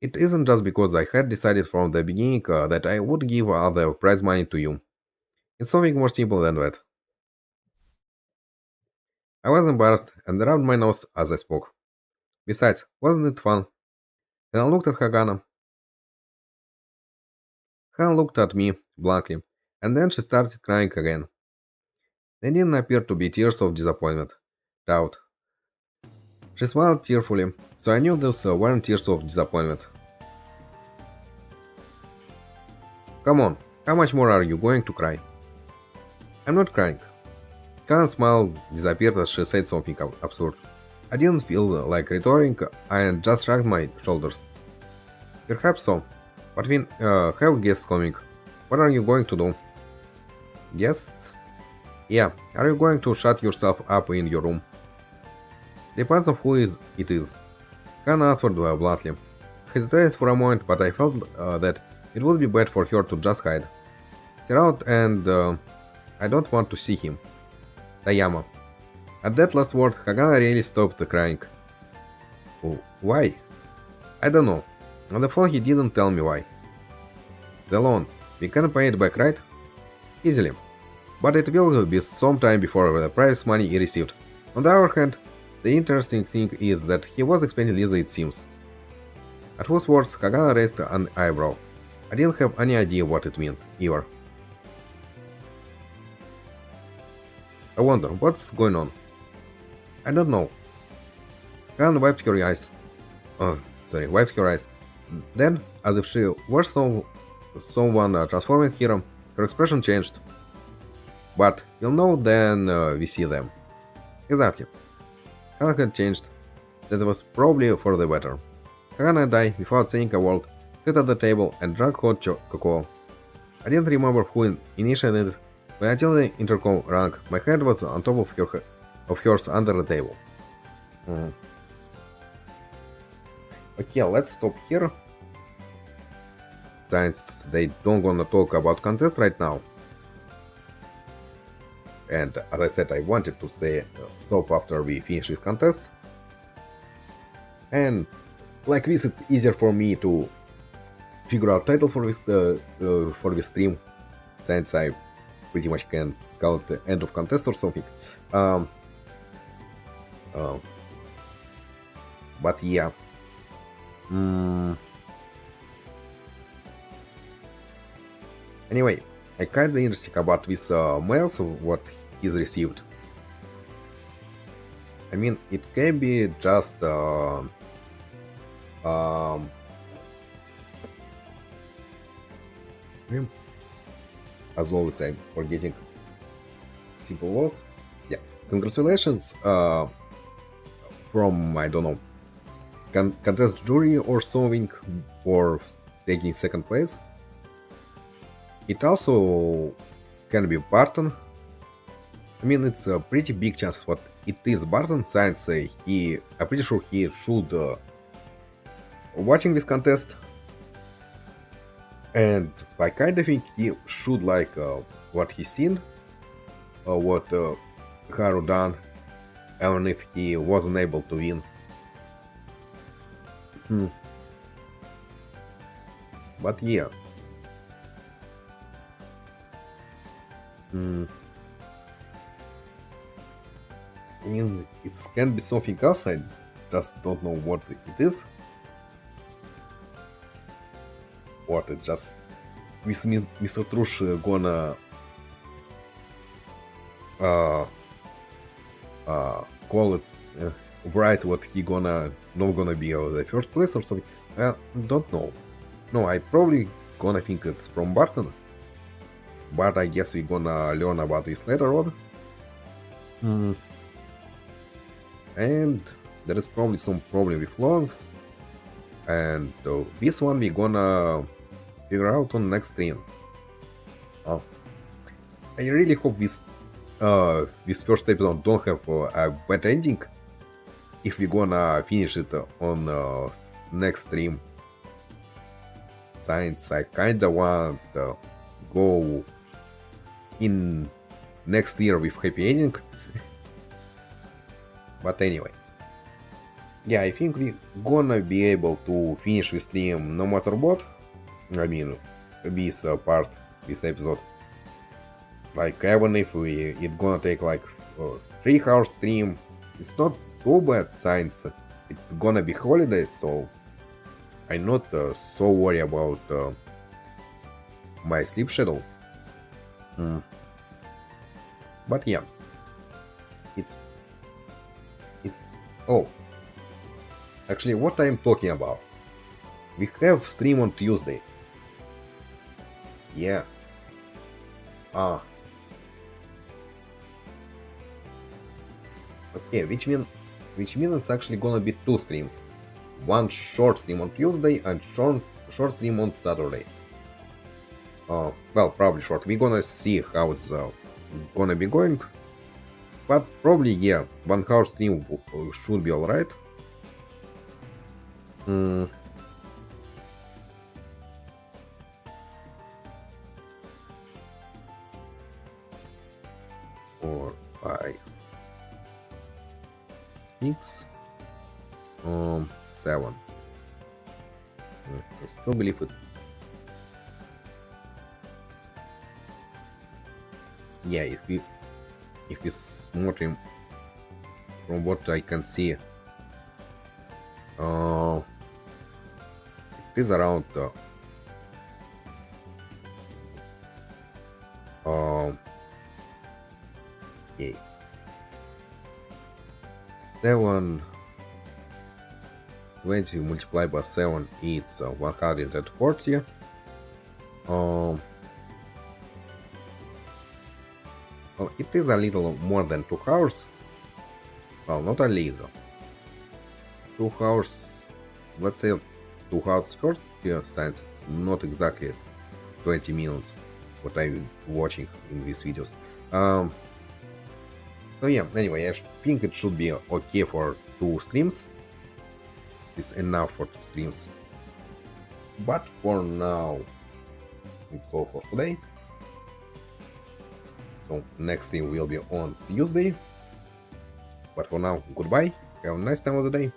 It isn't just because I had decided from the beginning that I would give all the prize money to you. It's something more simple than that. I was embarrassed and rubbed my nose as I spoke. Besides, wasn't it fun? Then I looked at Hagana. Hannah looked at me blankly, and then she started crying again. They didn't appear to be tears of disappointment, doubt. She smiled tearfully, so I knew those weren't tears of disappointment. Come on, how much more are you going to cry? I'm not crying. Hannah's smile disappeared as she said something absurd. I didn't feel like retorting and just shrugged my shoulders. Perhaps so, but we have guests coming. What are you going to do? Guests? Yeah, are you going to shut yourself up in your room? Depends on who it is. Hannah answered bluntly. Hesitated for a moment, but I felt that it would be bad for her to just hide. Stare out and I don't want to see him. Tayama. At that last word, Hagana really stopped crying. Oh, why? I don't know. On the phone he didn't tell me why. The loan. We can pay it back, right? Easily. But it will be some time before the prize money is received. On the other hand, the interesting thing is that he was expecting Lisa, it seems. At whose words, Hagana raised an eyebrow. I didn't have any idea what it meant, either. I wonder, what's going on? I don't know. Hagana wiped her eyes. Wiped her eyes. Then, as if she were someone transforming her expression changed. But you'll know then we see them. Exactly. Hannah had changed. That was probably for the better. Hannah and I, without saying a word, sat at the table and drank hot cocoa. I didn't remember who initiated it, but until the intercom rang, my head was on top of hers under the table. Mm. Okay, let's stop here. Since they don't wanna talk about contest right now. And as I said, I wanted to say stop after we finish this contest. And like this, it's easier for me to figure out title for this stream, since I pretty much can call it the end of contest or something. But yeah. Anyway, I kinda interested about this mails, what he's received. I mean, it can be just as always, I'm forgetting simple words. Yeah, congratulations from, I don't know, contest jury or something for taking second place. It also can be Barton. I mean, it's a pretty big chance what it is Barton, since I'm pretty sure he should watching this contest, and I kind of think he should like what he's seen, what Haru done, even if he wasn't able to win. But yeah. I mean, it can be something else, I just don't know what it is. What it just with Mr. Trush gonna call it right, what he not gonna be the first place or something. Don't know. No, I probably gonna think it's from Barton, but I guess we're gonna learn about this later on. And there is probably some problem with logs, and this one we're gonna figure out on next stream. I really hope this first episode don't have a bad ending if we're gonna finish it on next stream. Since I kinda want to go in next year with happy ending. But anyway, yeah, I think we're gonna be able to finish the stream no matter what. I mean, this part, this episode. Like, even if it's gonna take like 3 hour stream, it's not too bad, since it's gonna be holidays, so I'm not so worried about my sleep schedule. But yeah, oh, actually, what I'm talking about, we have stream on Tuesday. Yeah. Okay, which means it's actually gonna be 2 streams. One short stream on Tuesday and short stream on Saturday. Well, probably short. We're gonna see how it's gonna be going. But probably, yeah, 1 hour stream should be alright. Four, 5, 6, 7. I still believe it. Yeah, if we смотрим from what I can see, it is around okay, 720 multiplied by 7, it's 140. Well, it is a little more than 2 hours. Well, not a little. 2 hours, let's say 2 hours first here, since it's not exactly 20 minutes what I'm watching in these videos. So yeah, anyway, I think it should be okay for 2 streams. Is enough for 2 streams. But for now, it's all for today. So next stream will be on Tuesday. But for now, goodbye. Have a nice time of the day.